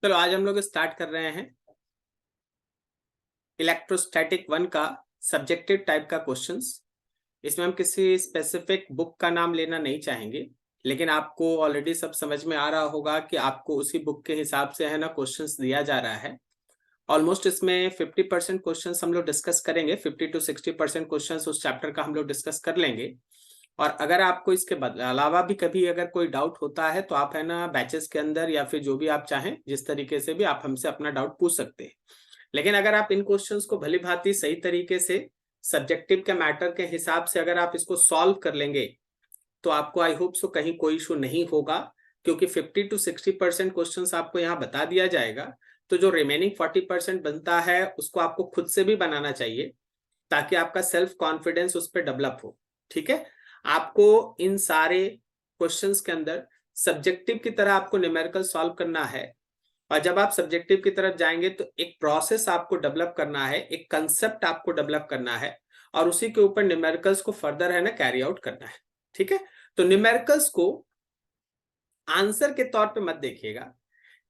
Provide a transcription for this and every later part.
चलो आज हम लोग स्टार्ट कर रहे हैं इलेक्ट्रोस्टैटिक 1 का सब्जेक्टिव टाइप का क्वेश्चंस। इसमें हम किसी स्पेसिफिक बुक का नाम लेना नहीं चाहेंगे, लेकिन आपको ऑलरेडी सब समझ में आ रहा होगा कि आपको उसी बुक के हिसाब से है ना क्वेश्चंस दिया जा रहा है। ऑलमोस्ट इसमें 50% क्वेश्चंस हम लोग डिस्कस करेंगे, 50 to 60% क्वेश्चंस उस चैप्टर का हम लोग डिस्कस कर लेंगे। और अगर आपको इसके अलावा भी कभी अगर कोई डाउट होता है तो आप है ना बैचेस के अंदर या फिर जो भी आप चाहें जिस तरीके से भी आप हमसे अपना डाउट पूछ सकते हैं। लेकिन अगर आप इन क्वेश्चंस को भली भांति सही तरीके से सब्जेक्टिव के मैटर के हिसाब से अगर आप इसको सॉल्व कर लेंगे तो आपको आई होप सो कहीं कोई इशू नहीं होगा, क्योंकि 50 to 60% क्वेश्चंस आपको यहाँ बता दिया जाएगा। तो जो रिमेनिंग 40% बनता है उसको आपको खुद से भी बनाना चाहिए ताकि आपका सेल्फ कॉन्फिडेंस उस पर डेवलप हो। ठीक है, आपको इन सारे क्वेश्चंस के अंदर सब्जेक्टिव की तरह आपको न्यूमेरिकल सॉल्व करना है, और जब आप सब्जेक्टिव की तरफ जाएंगे तो एक प्रोसेस आपको डेवलप करना है, एक कंसेप्ट आपको डेवलप करना है, और उसी के ऊपर न्यूमेरिकल्स को फर्दर है ना कैरी आउट करना है। ठीक है, तो न्यूमेरिकल्स को आंसर के तौर पे मत देखिएगा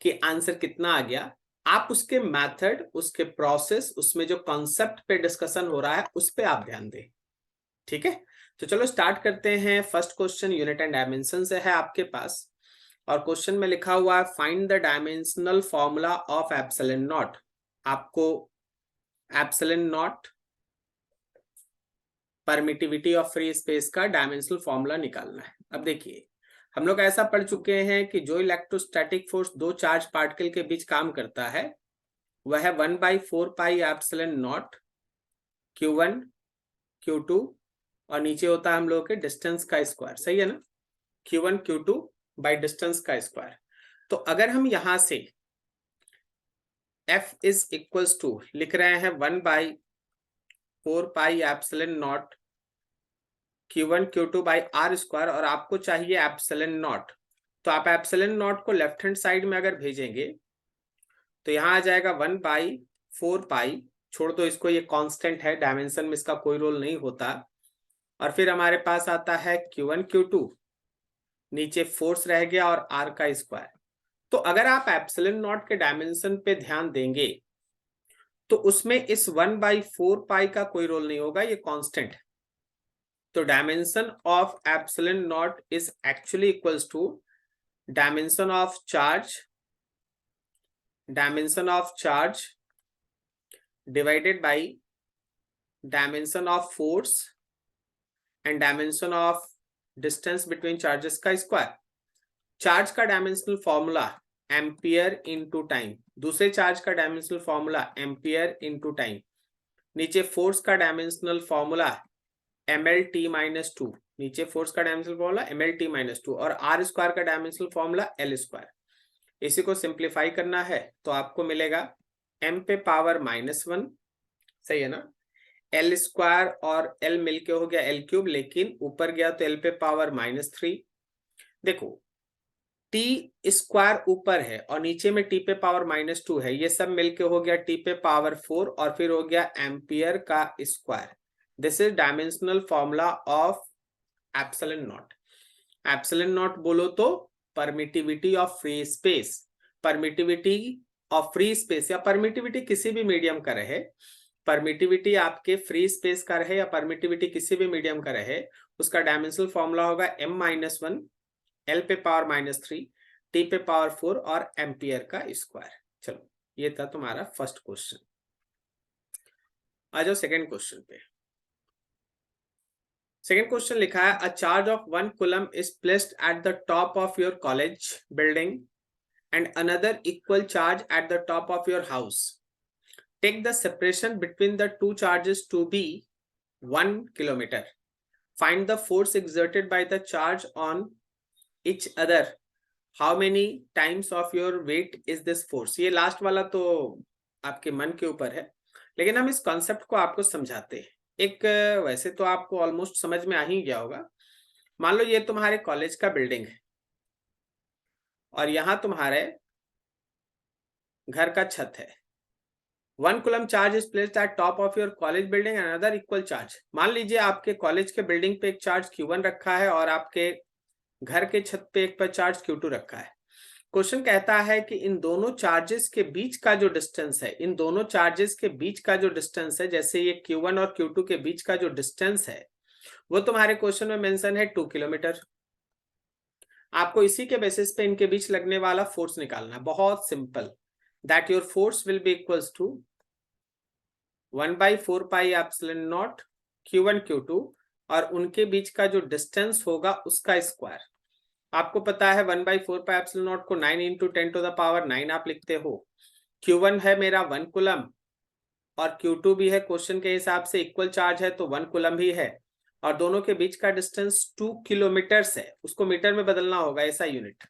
कि आंसर कितना आ गया, आप उसके मेथड, उसके प्रोसेस, उसमें जो कॉन्सेप्ट पे डिस्कशन हो रहा है उस पे आप ध्यान दें। ठीक है, तो चलो स्टार्ट करते हैं। First question unit and dimension से है आपके पास, और क्वेश्चन में लिखा हुआ है find the dimensional formula of epsilon naught. आपको epsilon naught permittivity of free space का डायमेंशनल फॉर्मूला निकालना है। अब देखिए, हम लोग ऐसा पढ़ चुके हैं कि जो इलेक्ट्रोस्टैटिक फोर्स दो चार्ज पार्टिकल के बीच काम करता है वह है 1/4 pi epsilon not Q1 Q2, और नीचे होता है हम लोगों के डिस्टेंस का स्क्वायर। सही है ना, Q1 Q2 बाई डिस्टेंस का स्क्वायर। तो अगर हम यहां से F इज इक्वल्स टू लिख रहे हैं 1/4 pi epsilon not Q1 Q2 by r square, और आपको चाहिए एप्सिलॉन नॉट, तो आप एप्सिलॉन नॉट को लेफ्ट हैंड साइड में अगर भेजेंगे तो यहां आ जाएगा 1/4 पाई, छोड़ दो इसको, ये कांस्टेंट है, डायमेंशन में इसका कोई रोल नहीं होता। और फिर हमारे पास आता है Q1 Q2, नीचे फोर्स रह गया और आर का स्क्वायर। तो अगर आप एप्सिलॉन नॉट के डायमेंशन पे ध्यान देंगे तो उसमें इस 1/4 पाई का कोई रोल नहीं होगा, ये कांस्टेंट है। तो dimension of epsilon not is actually equals to dimension of charge divided by dimension of force and dimension of distance between charges का स्क्वायर। चार्ज का dimensional formula ampere into time, दूसरे charge का dimensional formula ampere into time, नीचे force का dimensional formula mlt-2, नीचे force का dimensional formula mlt-2, और r square का डायमेंशनल फॉर्मूला एल स्क्वायर। इसी को सिंप्लीफाई करना है तो आपको मिलेगा m पे पावर -1, सही है ना, एल स्क्वायर और एल मिलके हो गया एल क्यूब, लेकिन ऊपर गया तो एल पे पावर -3। देखो टी स्क्वायर ऊपर है और नीचे में टी पे पावर -2 है, ये सब मिलके हो गया टी पे पावर 4, और फिर हो गया एम्पियर का square. This is dimensional formula of epsilon not. Epsilon not बोलो तो permittivity of free space, permittivity of free space या परमिटिविटी किसी भी मीडियम का रहे, परमिटिविटी आपके फ्री स्पेस का रहे या परमिटिविटी किसी भी मीडियम का रहे, उसका डायमेंशनल फॉर्मूला होगा m-1 एल पे पावर -3 टी पे पावर 4 और एम्पियर का स्क्वायर। चलो ये था तुम्हारा फर्स्ट क्वेश्चन। आ जाओ सेकंड क्वेश्चन पे। सेकंड क्वेश्चन लिखा है a charge of 1 coulomb is placed at the top of your college building and another equal charge at the top of your house. Take the separation between the two charges to be 1 kilometre. Find the force exerted by the charge on each other. How many times of your weight is this force? ये last वाला तो आपके मन के ऊपर है, लेकिन हम इस कॉन्सेप्ट को आपको समझाते हैं। एक वैसे तो आपको ऑलमोस्ट समझ में आ ही गया होगा। मान लो ये तुम्हारे कॉलेज का बिल्डिंग है और यहाँ तुम्हारे घर का छत है। 1 coulomb charge is placed eight top of your college building and another equal charge. मान लीजिए आपके कॉलेज के बिल्डिंग पे एक चार्ज Q1 रखा है और आपके घर के छत पे एक पर चार्ज Q2 रखा है। क्वेश्चन कहता है कि इन दोनों चार्जेस के बीच का जो डिस्टेंस है, इन दोनों चार्जेस के बीच का जो डिस्टेंस है, जैसे ये Q1 और Q2 के बीच का जो डिस्टेंस है वो तुम्हारे क्वेश्चन में मेंशन है 2 किलोमीटर। आपको इसी के बेसिस पे इनके बीच लगने वाला फोर्स निकालना है। बहुत simple, that your force will be equals to 1/4 pi epsilon not Q1 Q2 और उनके बीच का जो डिस्टेंस होगा उसका स्क्वायर। आपको पता है 1/4 पाई एप्सिलॉन नॉट को 9 इंटू 10⁻⁹ आप लिखते हो। Q1 है मेरा 1 कूलम और Q2 भी है, क्वेश्चन के हिसाब से इक्वल चार्ज है तो 1 कूलम भी है, और दोनों के बीच का डिस्टेंस 2 किलोमीटर है। उसको मीटर में बदलना होगा, ऐसा यूनिट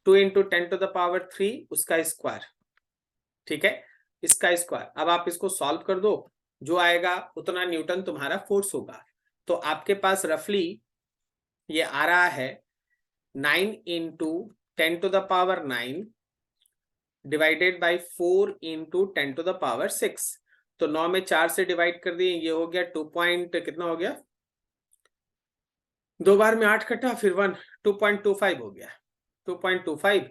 2 इंटू 10⁻3 उसका स्क्वायर। ठीक है, इसका स्क्वायर। अब आप इसको सॉल्व कर दो, जो आएगा उतना न्यूटन तुम्हारा फोर्स होगा। तो आपके पास रफली ये आ रहा है 9 इंटू 10⁻9 डिवाइडेड बाई 4 इंटू 10⁻6। तो 9 में 4 से डिवाइड कर दिए, ये हो गया 2 पॉइंट कितना हो गया, 2 बार में 8 कटा फिर 1, 2.25 हो गया। 2.25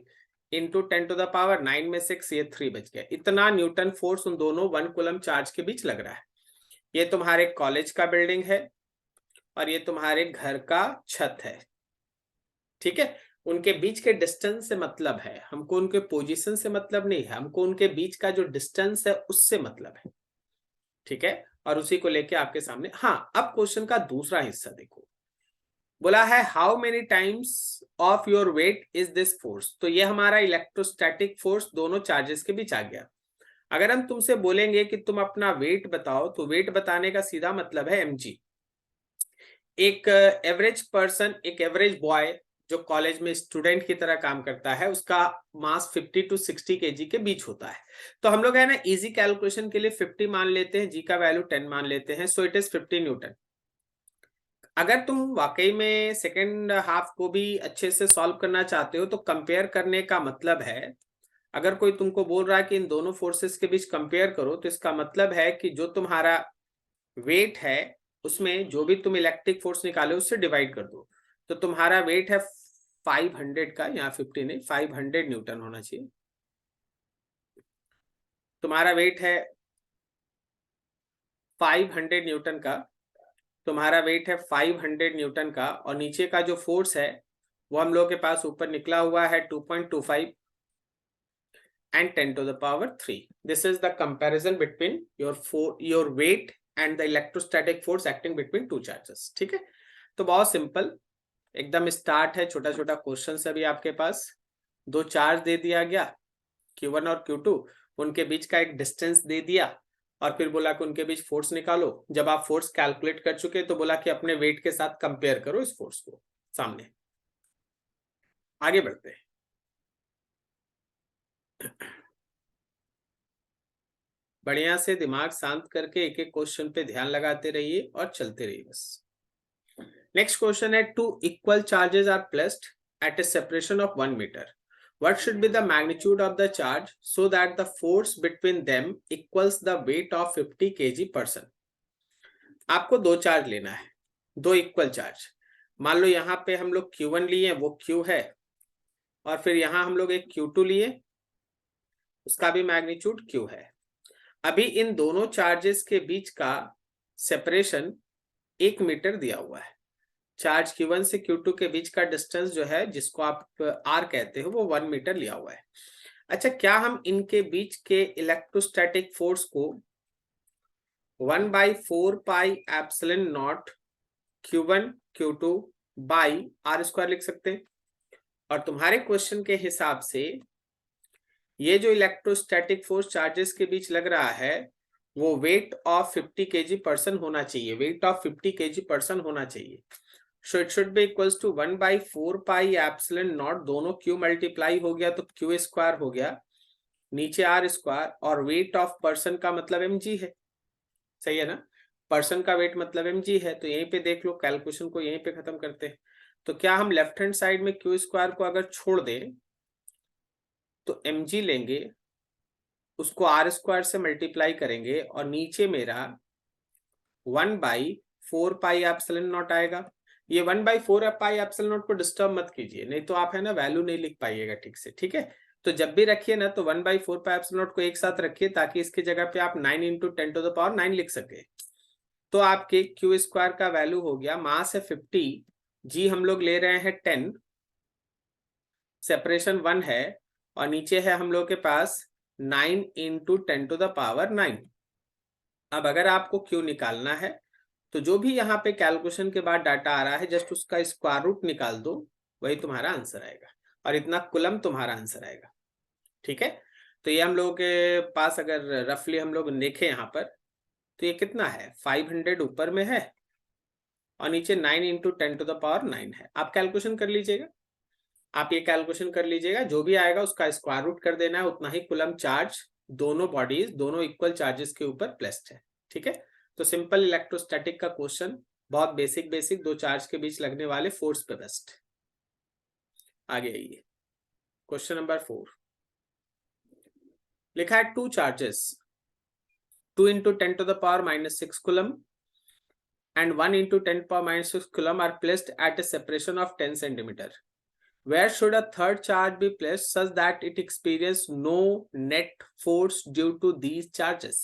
इंटू 10⁻9 में 6, ये 3 बच गया। इतना न्यूटन फोर्स उन दोनों 1 कूलम चार्ज के बीच लग रहा है। ये तुम्हारे कॉलेज का बिल्डिंग है और ये तुम्हारे घर का छत है। ठीक है, उनके बीच के डिस्टेंस से मतलब है, हमको उनके पोजीशन से मतलब नहीं है, हमको उनके बीच का जो डिस्टेंस है उससे मतलब है। ठीक है, और उसी को लेके आपके सामने। हाँ, अब क्वेश्चन का दूसरा हिस्सा देखो, बोला है how many times of your weight is this force. तो ये हमारा इलेक्ट्रोस्टैटिक फोर्स दोनों चार्जेस के बीच आ गया। अगर हम तुमसे बोलेंगे कि तुम अपना वेट बताओ, तो वेट बताने का सीधा मतलब है mg। एक एवरेज पर्सन, एक एवरेज बॉय जो कॉलेज में स्टूडेंट की तरह काम करता है, उसका मास 50 to 60 केजी के बीच होता है। तो हम लोग है ना इजी कैलकुलेशन के लिए 50 मान लेते हैं, जी का वैल्यू 10 मान लेते हैं, सो इट इज 50 न्यूटन। अगर तुम वाकई में सेकेंड हाफ को भी अच्छे से सॉल्व करना चाहते हो तो कंपेयर करने का मतलब है, अगर कोई तुमको बोल रहा है कि इन दोनों फोर्सेस के बीच कंपेयर करो, तो इसका मतलब है कि जो तुम्हारा वेट है उसमें जो भी तुम इलेक्ट्रिक फोर्स निकाले उससे डिवाइड कर दो। तो तुम्हारा वेट है 500 का, यहाँ 50 नहीं 500 न्यूटन होना चाहिए। तुम्हारा वेट है 500 न्यूटन का, तुम्हारा वेट है 500 न्यूटन का, और नीचे का जो फोर्स है वो हम लोग के पास ऊपर निकला हुआ है 2.25 and 10⁻3. This is the comparison between your weight and the electrostatic force acting between two charges. ठीक है, तो बहुत सिंपल एकदम स्टार्ट है, छोटा छोटा क्वेश्चन अभी आपके पास। दो चार्ज दे दिया गया Q1 और Q2, उनके बीच का एक डिस्टेंस दे दिया और फिर बोला कि उनके बीच फोर्स निकालो। जब आप फोर्स कैलकुलेट कर चुके तो बोला कि अपने वेट के साथ कंपेयर करो इस फोर्स को। सामने आगे बढ़ते हैं। बढ़िया से दिमाग शांत करके एक एक क्वेश्चन पे ध्यान लगाते रहिए और चलते रहिए बस। नेक्स्ट क्वेश्चन है, two equal charges are placed at a separation of 1 metre, what should be the magnitude of the charge so that the force between them equals the weight of 50 kg person। आपको दो charge लेना है, दो equal charge. मान लो यहाँ पे हम लोग Q1 लिए, वो Q है, और फिर यहाँ हम लोग एक Q2 लिए, उसका भी मैग्नीट्यूड Q है। अभी इन दोनों चार्जेस के बीच का सेपरेशन 1 मीटर दिया हुआ है। चार्ज Q1 से Q2 के बीच का डिस्टेंस जो है, जिसको आप R कहते हो, वो 1 मीटर लिया हुआ है। अच्छा, क्या हम इनके बीच के इलेक्ट्रोस्टैटिक फोर्स को 1/4 pi epsilon not Q1 Q2 by R² लिख सकते हैं? और तुम्हारे क्वेश्चन के हिसाब से ये जो इलेक्ट्रोस्टैटिक फोर्स चार्जेस के बीच लग रहा है वो वेट ऑफ 50 केजी पर्सन होना चाहिए, वेट ऑफ 50 केजी पर्सन होना चाहिए। So it should be equals to 1/4 pi epsilon not, दोनों Q मल्टीप्लाई हो गया तो Q² हो गया, नीचे R², और वेट ऑफ पर्सन का मतलब mg है। सही है ना, पर्सन का वेट मतलब mg है। तो यहीं पे देख लो, कैलकुलेशन को यहीं पे खत्म करते हैं। तो क्या हम लेफ्ट हैंड साइड में Q² को अगर छोड़ दें तो mg लेंगे, उसको R² से मल्टीप्लाई करेंगे, और नीचे मेरा 1/4 पाई एप्सिलॉन नॉट आएगा। ये 1/4 पाई एप्सिलॉन नॉट को डिस्टर्ब मत कीजिए, नहीं तो आप है ना वैल्यू नहीं लिख पाइएगा ठीक से, ठीक है। तो जब भी रखिए ना तो 1/4 पाई एप्सिलॉन नॉट को एक साथ रखिए, ताकि इसकी जगह पे आप 9 × 10⁻9 लिख सके। तो आपके क्यू स्क्वायर का वैल्यू हो गया, मास है 50, जी हम लोग ले रहे हैं 10, सेपरेशन 1 है, और नीचे है हम लोग के पास 9 × 10⁻9। अब अगर आपको क्यू निकालना है तो जो भी यहाँ पे कैलकुलेशन के बाद डाटा आ रहा है जस्ट उसका स्क्वायर रूट निकाल दो, वही तुम्हारा आंसर आएगा, और इतना कुलम तुम्हारा आंसर आएगा, ठीक है। तो ये हम लोगों के पास अगर रफली हम लोग देखें यहाँ पर, तो ये कितना है, 500 ऊपर में है और नीचे 9 × 10⁻9 है। आप कैलकुलेशन कर लीजिएगा, आप ये कैलकुलेशन कर लीजिएगा, जो भी आएगा उसका स्क्वायर रूट कर देना है, उतना ही कुलम चार्ज दोनों बॉडीज, दोनों इक्वल चार्जेस के ऊपर प्लेस्ड है, ठीक है। तो सिंपल इलेक्ट्रोस्टैटिक का क्वेश्चन, बहुत बेसिक बेसिक, दो चार्ज के बीच लगने वाले फोर्स पे बेस्ड। आगे आइए, क्वेश्चन नंबर 4 लिखा है 2 charges 2 × 10⁻⁻6 coulomb and 1 × 10⁻⁻6 coulomb are placed at a separation of 10 centimeter. Where should a third charge be placed such that it experience no net force due to these charges?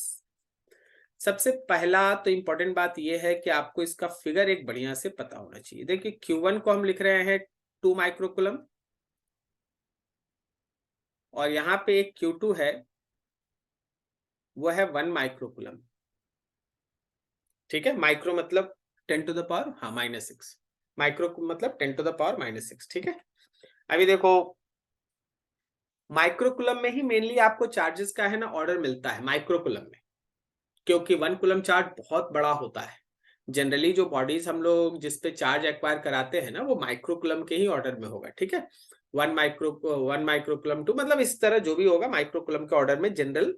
सबसे पहला तो important बात यह है कि आपको इसका फिगर एक बढ़िया से पता होना चाहिए। देखिए Q1 को हम लिख रहे हैं 2 माइक्रोकुलम, और यहाँ पे एक Q2 है वो है 1 माइक्रोकुलम, ठीक है। माइक्रो मतलब 10⁻⁻6, माइक्रो मतलब 10⁻⁻6, ठीक है। अभी देखो माइक्रोकुलम में ही मेनली आपको चार्जेस का है ना ऑर्डर मिलता है माइक्रोकुलम में, क्योंकि 1 कुलम चार्ज बहुत बड़ा होता है। जनरली जो बॉडीज हम लोग जिस पे चार्ज एक्वायर कराते हैं ना वो माइक्रोकुलम के ही ऑर्डर में होगा, ठीक है। 1 माइक्रोकुलम 2, मतलब इस तरह जो भी होगा माइक्रोकुलम के ऑर्डर में जनरल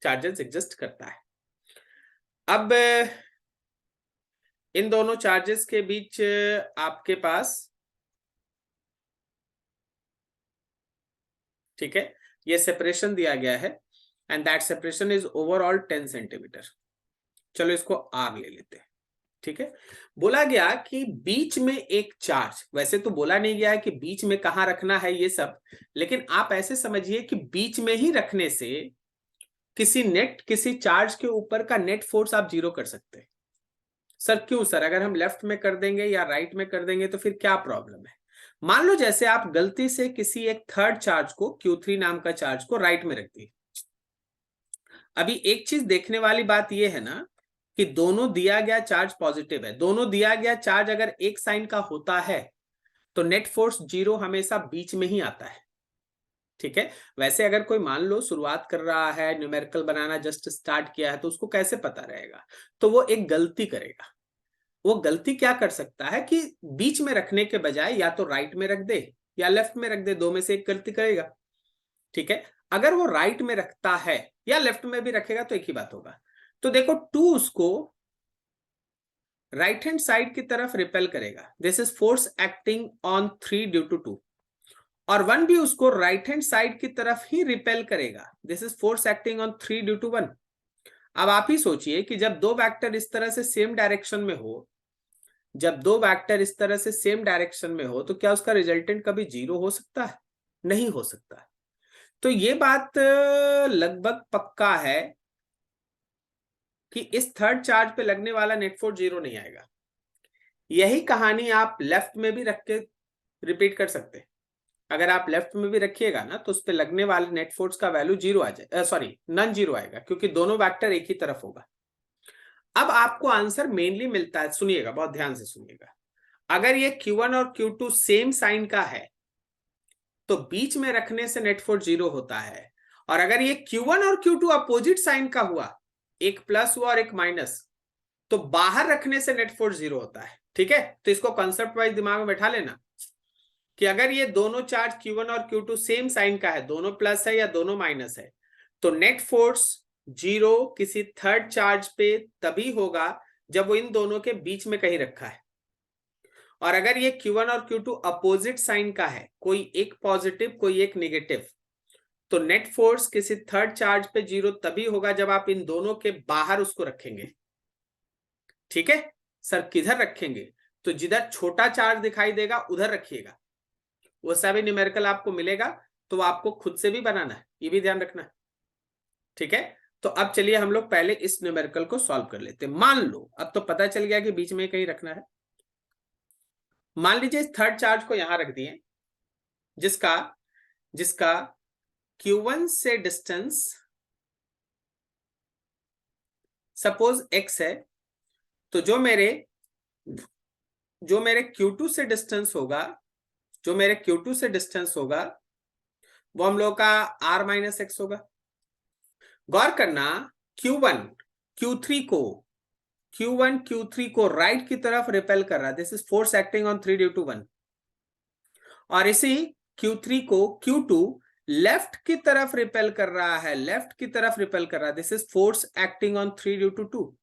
चार्जेस एग्जिस्ट करता है। अब इन दोनों चार्जेस के बीच आपके पास, ठीक है, ये सेपरेशन दिया गया है and that separation is overall 10 centimetre. चलो इसको आर ले लेते हैं, ठीक है। बोला गया कि बीच में एक चार्ज, वैसे तो बोला नहीं गया है कि बीच में कहां रखना है ये सब, लेकिन आप ऐसे समझिए कि बीच में ही रखने से किसी चार्ज के ऊपर का नेट फोर्स आप 0 कर सकते हैं। सर क्यों सर, अगर हम लेफ्ट में कर देंगे या राइट में कर देंगे तो फिर क्या प्रॉब्लम है। मान लो जैसे आप गलती से किसी एक थर्ड चार्ज को, Q3 नाम का चार्ज को राइट में रख दिए। अभी एक चीज देखने वाली बात यह है ना कि दोनों दिया गया चार्ज पॉजिटिव है, दोनों दिया गया चार्ज अगर एक साइन का होता है तो नेट फोर्स 0 हमेशा बीच में ही आता है, ठीक है। वैसे अगर कोई मान लो शुरुआत कर रहा है, न्यूमेरिकल बनाना जस्ट स्टार्ट किया है, तो उसको कैसे पता रहेगा, तो वो एक गलती करेगा। वो गलती क्या कर सकता है कि बीच में रखने के बजाय या तो राइट में रख दे या लेफ्ट में रख दे, दो में से एक गलती करेगा, ठीक है। अगर वो राइट में रखता है या लेफ्ट में भी रखेगा तो एक ही बात होगा। तो देखो 2 उसको राइट हैंड साइड की तरफ रिपेल करेगा, this is force acting on 3 due to 2, और 1 भी उसको राइट हैंड साइड की तरफ ही रिपेल करेगा, this is force acting on 3 due to 1। अब आप ही सोचिए कि जब दो वेक्टर इस तरह से सेम डायरेक्शन में हो, जब दो वेक्टर इस तरह से सेम डायरेक्शन में हो तो क्या उसका रिजल्टेंट कभी 0 हो सकता है, नहीं हो सकता। तो ये बात लगभग पक्का है कि इस थर्ड चार्ज पे लगने वाला नेट फोर्स 0 नहीं आएगा। यही कहानी आप लेफ्ट में भी रख के रिपीट कर सकते हैं। अगर आप लेफ्ट में भी रखिएगा ना तो उस पर लगने वाले नेट फोर्स का वैल्यू 0 आ जाए, सॉरी नॉन 0 आएगा, क्योंकि दोनों वेक्टर एक ही तरफ होगा। अब आपको आंसर मेनली मिलता है, सुनिएगा बहुत ध्यान से सुनिएगा, अगर ये Q1 और Q2 सेम साइन का है तो बीच में रखने से नेट फोर्स 0 होता है, और अगर ये Q1 और Q2 अपोजिट साइन का हुआ, एक प्लस हुआ और एक माइनस, तो बाहर रखने से नेट फोर्स 0 होता है, ठीक है। तो इसको कॉन्सेप्ट वाइज दिमाग में बैठा लेना कि अगर ये दोनों चार्ज Q1 और Q2 सेम साइन का है, दोनों प्लस है या दोनों माइनस है, तो नेट फोर्स 0 किसी थर्ड चार्ज पे तभी होगा जब वो इन दोनों के बीच में कहीं रखा है। और अगर ये Q1 और Q2 अपोजिट साइन का है, कोई एक पॉजिटिव कोई एक नेगेटिव, तो नेट फोर्स किसी थर्ड चार्ज पे 0 तभी होगा जब आप इन दोनों के बाहर उसको रखेंगे, ठीक है। सर किधर रखेंगे, तो जिधर छोटा चार्ज दिखाई देगा उधर रखिएगा। वैसा भी न्यूमेरिकल आपको मिलेगा तो आपको खुद से भी बनाना है, ये भी ध्यान रखना है, ठीक है। तो अब चलिए हम लोग पहले इस न्यूमेरिकल को सॉल्व कर लेते हैं। मान लो अब तो पता चल गया कि बीच में कहीं रखना है। मान लीजिए इस थर्ड चार्ज को यहां रख दिए, जिसका जिसका Q1 से डिस्टेंस सपोज x है, तो जो मेरे Q2 से डिस्टेंस होगा, वो हम लोग का r माइनस एक्स होगा। गौर करना, Q1 Q3 को राइट की तरफ रिपेल कर रहा है, this is force acting on 3 due to 1। और इसी Q3 को Q2 लेफ्ट की तरफ रिपेल कर रहा है, this is force acting on 3 due to 2।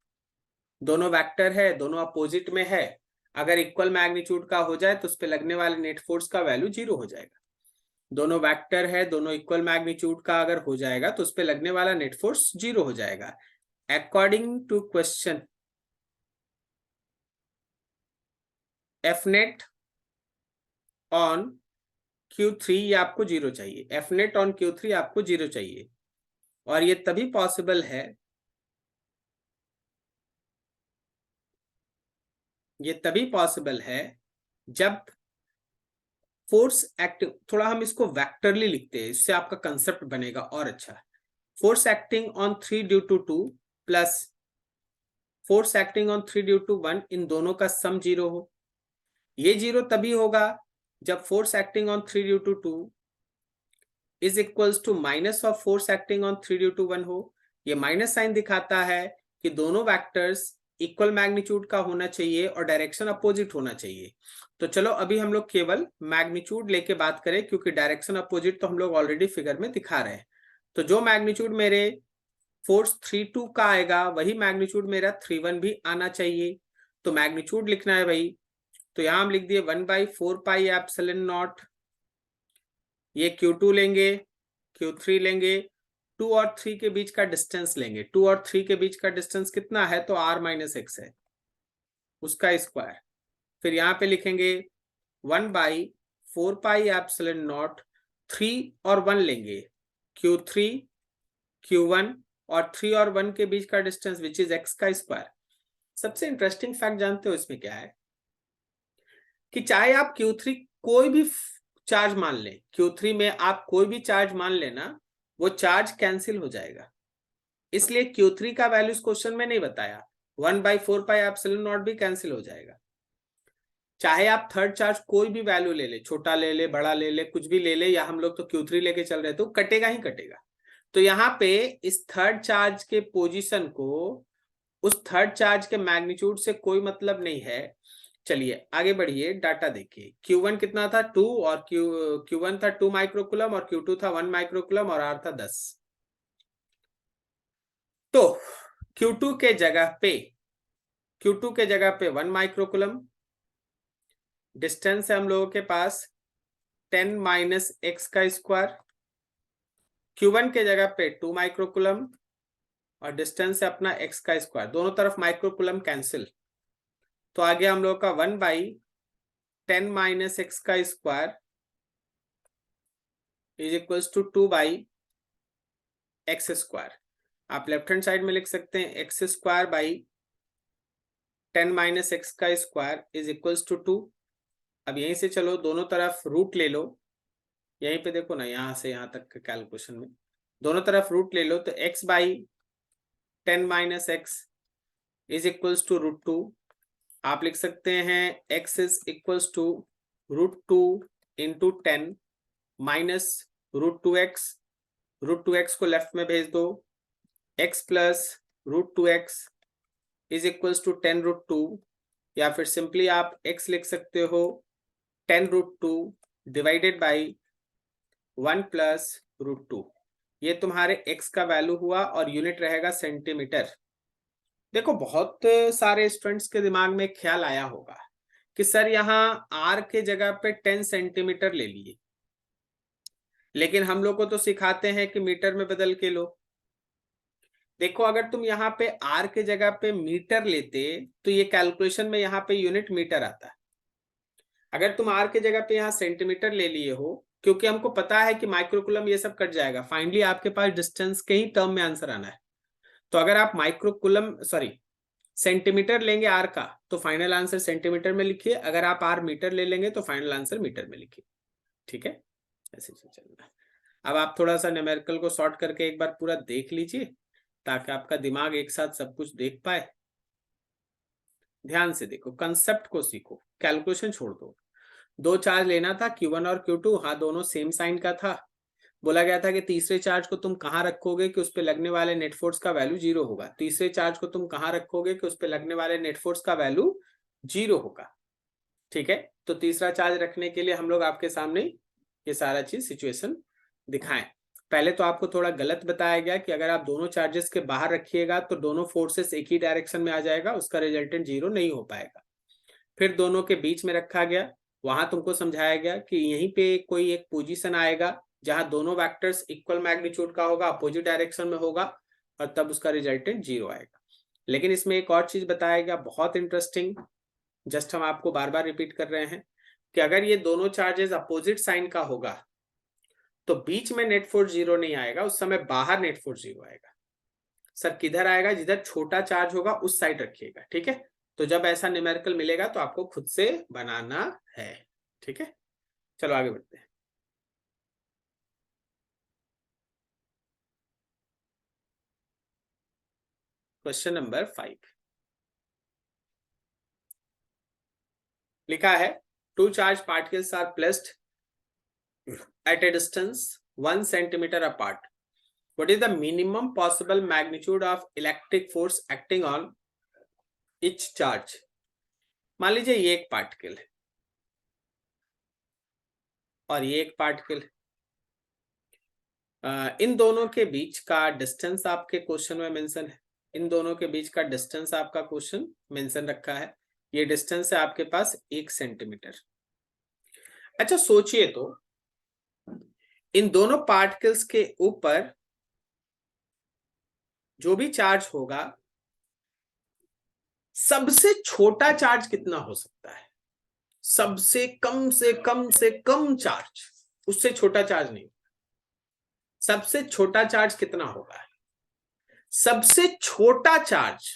दोनों वेक्टर है, दोनों अपोजिट में है। अगर इक्वल मैग्नीट्यूड का हो जाए तो उस पर लगने वाले नेट फोर्स का वैल्यू 0 हो जाएगा। दोनों वेक्टर है, दोनों इक्वल मैग्नीट्यूड का अगर हो जाएगा तो उस पर लगने वाला नेट फोर्स 0 हो जाएगा। According to question, F net on Q3 ये आपको 0 चाहिए, एफ नेट ऑन Q3 आपको 0 चाहिए। और ये तभी पॉसिबल है जब फोर्स एक्टिंग, थोड़ा हम इसको वेक्टरली लिखते हैं, इससे आपका कंसेप्ट बनेगा और अच्छा। Force acting on 3 due to 2 plus force acting on 3 due to 1, इन दोनों का सम 0 हो। ये 0 तभी होगा जब force acting on 3 due to 2 is equals to minus of force acting on 3 due to 1 हो। ये माइनस साइन दिखाता है कि दोनों वेक्टर्स इक्वल मैग्नीट्यूड का होना चाहिए और डायरेक्शन अपोजिट होना चाहिए। तो चलो अभी हम लोग केवल मैग्नीट्यूड लेके बात करें, क्योंकि डायरेक्शन अपोजिट तो हम लोग ऑलरेडी फिगर में दिखा रहे हैं। तो जो मैग्नीट्यूड मेरे फोर्स 3-2 का आएगा वही मैग्नीट्यूड मेरा 3-1 भी आना चाहिए। तो मैग्नीट्यूड लिखना है भाई, तो यहां हम लिख दिए 1/4 पाई एप्सिलॉन नॉट। ये Q2 लेंगे, Q3 लेंगे, 2 और 3 के बीच का डिस्टेंस लेंगे। 2 और 3 के बीच का डिस्टेंस कितना है, तो r माइनस एक्स है, उसका स्क्वायर। फिर यहाँ पे लिखेंगे 1/4 पाई एप्सिलॉन नॉट, 3 और 1 लेंगे, Q3 Q1 और 3 और 1 के बीच का डिस्टेंस विच इज x का स्क्वायर। सबसे इंटरेस्टिंग फैक्ट जानते हो इसमें क्या है, कि चाहे आप Q3 कोई भी चार्ज मान लें, Q3 में आप कोई भी चार्ज मान लेना, वो चार्ज कैंसिल हो जाएगा। इसलिए Q3 का वैल्यू इस क्वेश्चन में नहीं बताया, 1/4 पाई एप्सिलॉन नॉट भी कैंसिल हो जाएगा। चाहे आप थर्ड चार्ज कोई भी वैल्यू ले ले, छोटा ले ले, बड़ा ले ले, कुछ भी ले ले, या हम लोग तो Q3 लेके चल रहे, तो कटेगा ही कटेगा। तो यहाँ पे इस थर्ड चार्ज के पोजीशन को उस थर्ड चार्ज के मैग्नीट्यूड से कोई मतलब नहीं है। चलिए आगे बढ़िए, डाटा देखिए। Q1 कितना था 2 और Q1 था 2 माइक्रोकुलम और Q2 था 1 माइक्रोकुलम और R था 10। तो Q2 के जगह पे 1 माइक्रोकुलम, डिस्टेंस है हम लोगों के पास 10 माइनस एक्स का स्क्वायर। Q1 के जगह पे 2 माइक्रोकुलम और डिस्टेंस है अपना x का स्क्वायर, दोनों तरफ माइक्रोकुलम कैंसिल। तो आ गया हम लोग का 1/10 माइनस एक्स का square is equals to 2/x square. आप लेफ्ट हैंड साइड में लिख सकते हैं x square by 10 minus x का स्क्वायर इज इक्वल्स टू 2। अब यहीं से चलो दोनों तरफ रूट ले लो, यहीं पे देखो ना, यहां से यहां तक कैलकुलेशन में दोनों तरफ रूट ले लो, तो x/10 minus x is equals to √2। आप लिख सकते हैं x is equals to √2 into 10 minus √2x। √2x को लेफ्ट में भेज दो, x plus √2x is equals to 10√2, या फिर सिंपली आप x लिख सकते हो 10√2 डिवाइडेड बाई 1 प्लस √2। ये तुम्हारे x का वैल्यू हुआ और यूनिट रहेगा सेंटीमीटर। देखो बहुत सारे स्टूडेंट्स के दिमाग में ख्याल आया होगा कि सर यहाँ r के जगह पे 10 सेंटीमीटर ले लिए, लेकिन हम लोग को तो सिखाते हैं कि मीटर में बदल के लो। देखो अगर तुम यहाँ पे r के जगह पे मीटर लेते तो ये कैलकुलेशन में यहाँ पे यूनिट मीटर आता, अगर तुम आर के जगह पे यहाँ सेंटीमीटर ले लिए हो, क्योंकि हमको पता है कि माइक्रोकुलम ये सब कट जाएगा, फाइनली आपके पास डिस्टेंस के ही टर्म में आंसर आना है। तो अगर आप माइक्रोकुलम सॉरी सेंटीमीटर लेंगे आर का, तो फाइनल आंसर सेंटीमीटर में लिखिए। अगर आप आर मीटर ले लेंगे तो फाइनल आंसर मीटर में लिखिए। ठीक है, ऐसे चलना है। अब आप थोड़ा सा न्यूमेरिकल को सॉर्ट करके एक बार पूरा देख लीजिए, ताकि आपका दिमाग एक साथ सब कुछ देख पाए। ध्यान से देखो, कंसेप्ट को सीखो, कैलकुलेशन छोड़ दो। दो चार्ज लेना था Q1 और Q2, हाँ दोनों सेम साइन का था। बोला गया था कि तीसरे चार्ज को तुम कहां रखोगे कि उस पे लगने वाले नेट फोर्स का वैल्यू 0 होगा। तीसरे चार्ज को तुम कहां रखोगे कि उस पे लगने वाले नेट फोर्स का वैल्यू 0 होगा। ठीक है, तो तीसरा चार्ज रखने के लिए हम लोग आपके सामने ये सारा चीज सिचुएशन दिखाएं। पहले तो आपको थोड़ा गलत बताया गया कि अगर आप दोनों चार्जेस के बाहर रखिएगा तो दोनों फोर्सेस एक ही डायरेक्शन में आ जाएगा, उसका रिजल्टेंट 0 नहीं हो पाएगा। फिर दोनों के बीच में रखा गया, वहां तुमको समझाया गया कि यहीं पे कोई एक पोजीशन आएगा जहां दोनों वेक्टर्स इक्वल मैग्नीट्यूड का होगा, अपोजिट डायरेक्शन में होगा, और तब उसका रिजल्टेंट 0 आएगा। लेकिन इसमें एक और चीज बताया गया, बहुत इंटरेस्टिंग, जस्ट हम आपको बार बार रिपीट कर रहे हैं कि अगर ये दोनों चार्जेस अपोजिट साइन का होगा तो बीच में नेट फोर्स 0 नहीं आएगा, उस समय बाहर नेट फोर्स 0 आएगा। सर किधर आएगा? जिधर छोटा चार्ज होगा उस साइड रखिएगा। ठीक है, तो जब ऐसा न्यूमेरिकल मिलेगा तो आपको खुद से बनाना है। ठीक है, चलो आगे बढ़ते हैं। क्वेश्चन नंबर 5 लिखा है, two charge particles are placed at a distance 1 centimeter apart. What is the minimum possible magnitude of electric force acting on each charge? मान लीजिए ये एक पार्टिकल है और ये एक पार्टिकल है। इन दोनों के बीच का डिस्टेंस आपके क्वेश्चन में मेंशन है। इन दोनों के बीच का डिस्टेंस आपका क्वेश्चन मेंशन रखा है। ये डिस्टेंस है आपके पास 1 सेंटीमीटर। अच्छा सोचिए तो, इन दोनों पार्टिकल्स के ऊपर जो भी चार्ज होगा, सबसे छोटा चार्ज कितना हो सकता है? सबसे कम से कम से कम चार्ज, उससे छोटा चार्ज नहीं। सबसे छोटा चार्ज कितना होगा? सबसे छोटा चार्ज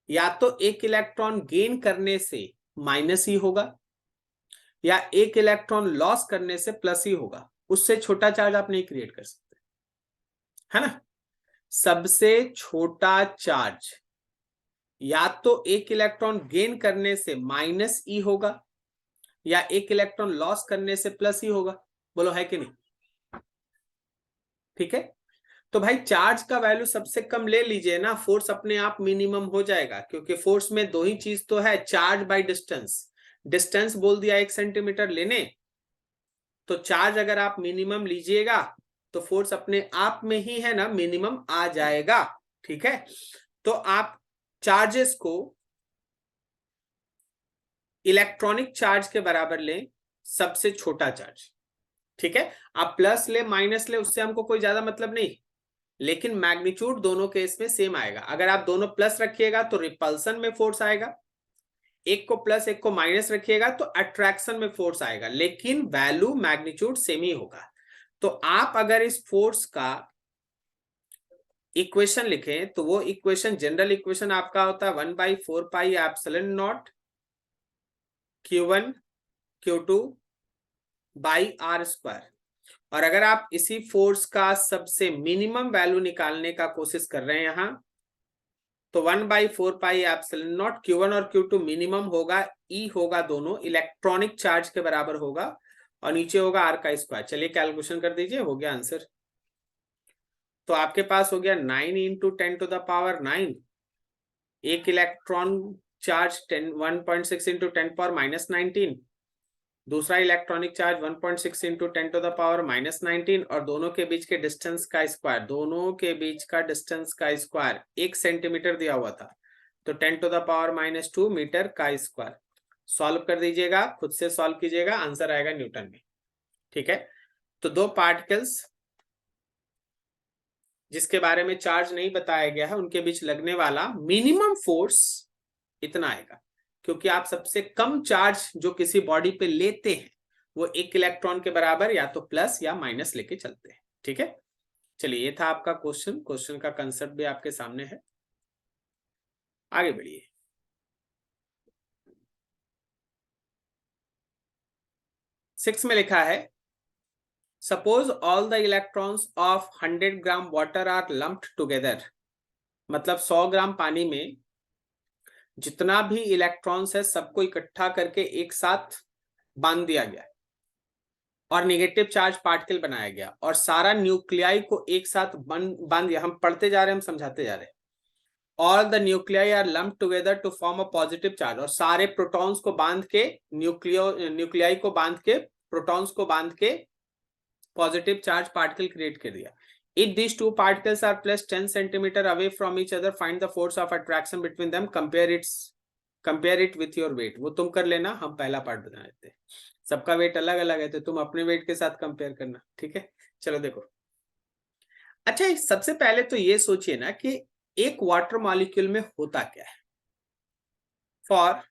या तो एक इलेक्ट्रॉन गेन करने से माइनस ही होगा, या एक इलेक्ट्रॉन लॉस करने से प्लस ही होगा। उससे छोटा चार्ज आप नहीं क्रिएट कर सकते, है ना। सबसे छोटा चार्ज या तो एक इलेक्ट्रॉन गेन करने से माइनस ई होगा, या एक इलेक्ट्रॉन लॉस करने से प्लस ही होगा। बोलो है कि नहीं? ठीक है, तो भाई चार्ज का वैल्यू सबसे कम ले लीजिए ना, फोर्स अपने आप मिनिमम हो जाएगा। क्योंकि फोर्स में दो ही चीज तो है, चार्ज बाय डिस्टेंस। डिस्टेंस बोल दिया 1 सेंटीमीटर लेने, तो चार्ज अगर आप मिनिमम लीजिएगा तो फोर्स अपने आप में ही है ना मिनिमम आ जाएगा। ठीक है, तो आप चार्जेस को इलेक्ट्रॉनिक चार्ज के बराबर लें, सबसे छोटा चार्ज। ठीक है, आप प्लस ले माइनस ले, उससे हमको कोई ज्यादा मतलब नहीं, लेकिन मैग्नीट्यूड दोनों केस में सेम आएगा। अगर आप दोनों प्लस रखिएगा तो रिपल्सन में फोर्स आएगा, एक को प्लस एक को माइनस रखिएगा तो अट्रैक्शन में फोर्स आएगा, लेकिन वैल्यू मैग्नीट्यूड सेम ही होगा। तो आप अगर इस फोर्स का इक्वेशन लिखें तो वो इक्वेशन, जनरल इक्वेशन आपका होता है 1/4 epsilon not Q1 Q2 by r square. और अगर आप इसी फोर्स का सबसे मिनिमम वैल्यू निकालने का कोशिश कर रहे हैं यहां, तो 1/4 एप्सिलॉन नॉट Q1 और Q2 मिनिमम होगा, ई होगा, दोनों इलेक्ट्रॉनिक चार्ज के बराबर होगा, और नीचे होगा आर का स्क्वायर। चलिए कैलकुलेशन कर दीजिए, हो गया आंसर। तो आपके पास हो गया 9 × 10⁻⁹। एक इलेक्ट्रॉन चार्ज 1.6 × 10⁻⁻19, दूसरा इलेक्ट्रॉनिक चार्ज 1.6 × 10⁻⁻19, और दोनों के बीच के डिस्टेंस का स्क्वायर, दोनों के बीच का डिस्टेंस का स्क्वायर 1 सेंटीमीटर दिया हुआ था, तो 10⁻⁻2 मीटर का स्क्वायर। सॉल्व कर दीजिएगा, खुद से सॉल्व कीजिएगा, आंसर आएगा न्यूटन में। ठीक है, तो दो पार्टिकल्स जिसके बारे में चार्ज नहीं बताया गया है, उनके बीच लगने वाला मिनिमम फोर्स इतना आएगा। क्योंकि आप सबसे कम चार्ज जो किसी बॉडी पे लेते हैं वो 1 इलेक्ट्रॉन के बराबर या तो प्लस या माइनस लेके चलते हैं। ठीक है, चलिए ये था आपका क्वेश्चन का कंसेप्ट भी आपके सामने है। आगे बढ़िए। 6 में लिखा है suppose all the electrons of 100 gram water are lumped together. मतलब 100 ग्राम पानी में जितना भी इलेक्ट्रॉन्स है सबको इकट्ठा करके एक साथ बांध दिया गया और नेगेटिव चार्ज पार्टिकल बनाया गया और सारा न्यूक्लियाई को एक साथ बांध दिया। हम पढ़ते जा रहे हैं, हम समझाते जा रहे हैं। All the nuclei are lumped together to form a positive charge, और सारे प्रोटॉन्स को बांध के न्यूक्लियाई को बांध के प्रोटॉन्स को बांध के पॉजिटिव चार्ज पार्टिकल क्रिएट कर दिया। If these two particles are placed 10 centimeter away from each other, find the force of attraction between them. Compare it with your weight. वो तुम कर लेना, हम पहला पार्ट बता देते हैं। सबका वेट अलग अलग है तो तुम अपने वेट के साथ कंपेयर करना। ठीक है, चलो देखो। अच्छा, सबसे पहले तो ये सोचिए ना कि एक वाटर मॉलिक्यूल में होता क्या है। फॉर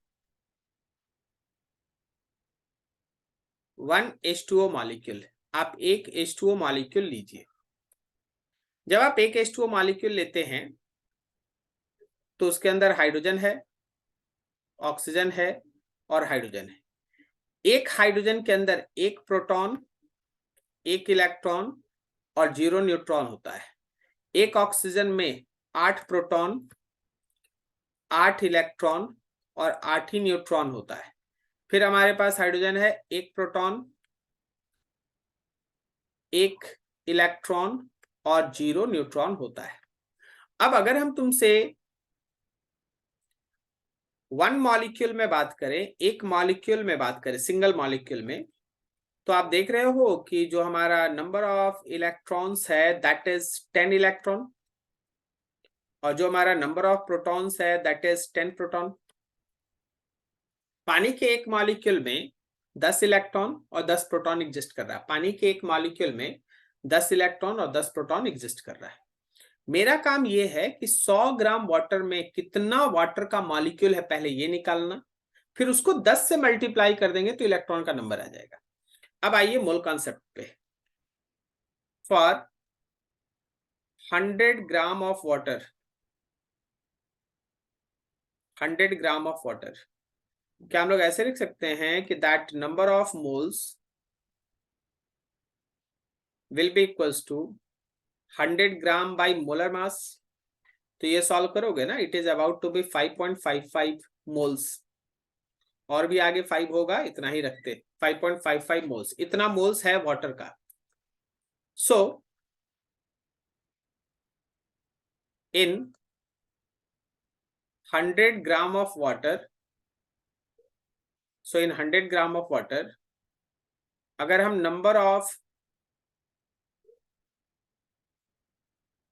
1 H2O मॉलिक्यूल, आप एक H2O मॉलिक्यूल लीजिए। जब आप एक H2O मॉलिक्यूल लेते हैं तो उसके अंदर हाइड्रोजन है, ऑक्सीजन है और हाइड्रोजन है। एक हाइड्रोजन के अंदर एक प्रोटॉन, एक इलेक्ट्रॉन और 0 न्यूट्रॉन होता है। एक ऑक्सीजन में 8 प्रोटॉन, 8 इलेक्ट्रॉन और 8 ही न्यूट्रॉन होता है। फिर हमारे पास हाइड्रोजन है, एक प्रोटॉन, एक इलेक्ट्रॉन और 0 न्यूट्रॉन होता है। अब अगर हम तुमसे 1 मॉलिक्यूल में बात करें, एक मॉलिक्यूल में बात करें, सिंगल मॉलिक्यूल में, तो आप देख रहे हो कि जो हमारा नंबर ऑफ इलेक्ट्रॉन्स है दैट इज 10 इलेक्ट्रॉन और जो हमारा नंबर ऑफ प्रोटॉन्स है दैट इज 10 प्रोटॉन। पानी के एक मॉलिक्यूल में 10 इलेक्ट्रॉन और 10 प्रोटॉन एग्जिस्ट कर रहा है। पानी के एक मॉलिक्यूल में 10 इलेक्ट्रॉन और 10 प्रोटॉन एग्जिस्ट कर रहा है। मेरा काम यह है कि 100 ग्राम वाटर में कितना वाटर का मॉलिक्यूल है पहले ये निकालना, फिर उसको 10 से मल्टीप्लाई कर देंगे तो इलेक्ट्रॉन का नंबर आ जाएगा। अब आइए मूल कॉन्सेप्ट पे। For 100 gram of water, 100 gram of water, क्या हम लोग ऐसे लिख सकते हैं कि that number of moles will be equals to 100 gram by molar mass. तो ये सॉल्व करोगे ना, it is about to be 5.55 moles, और भी आगे 5 होगा, इतना ही रखते, 5.55 मोल्स, इतना मोल्स है वाटर का। सो इन 100 gram of water, so in 100 gram of water अगर हम नंबर ऑफ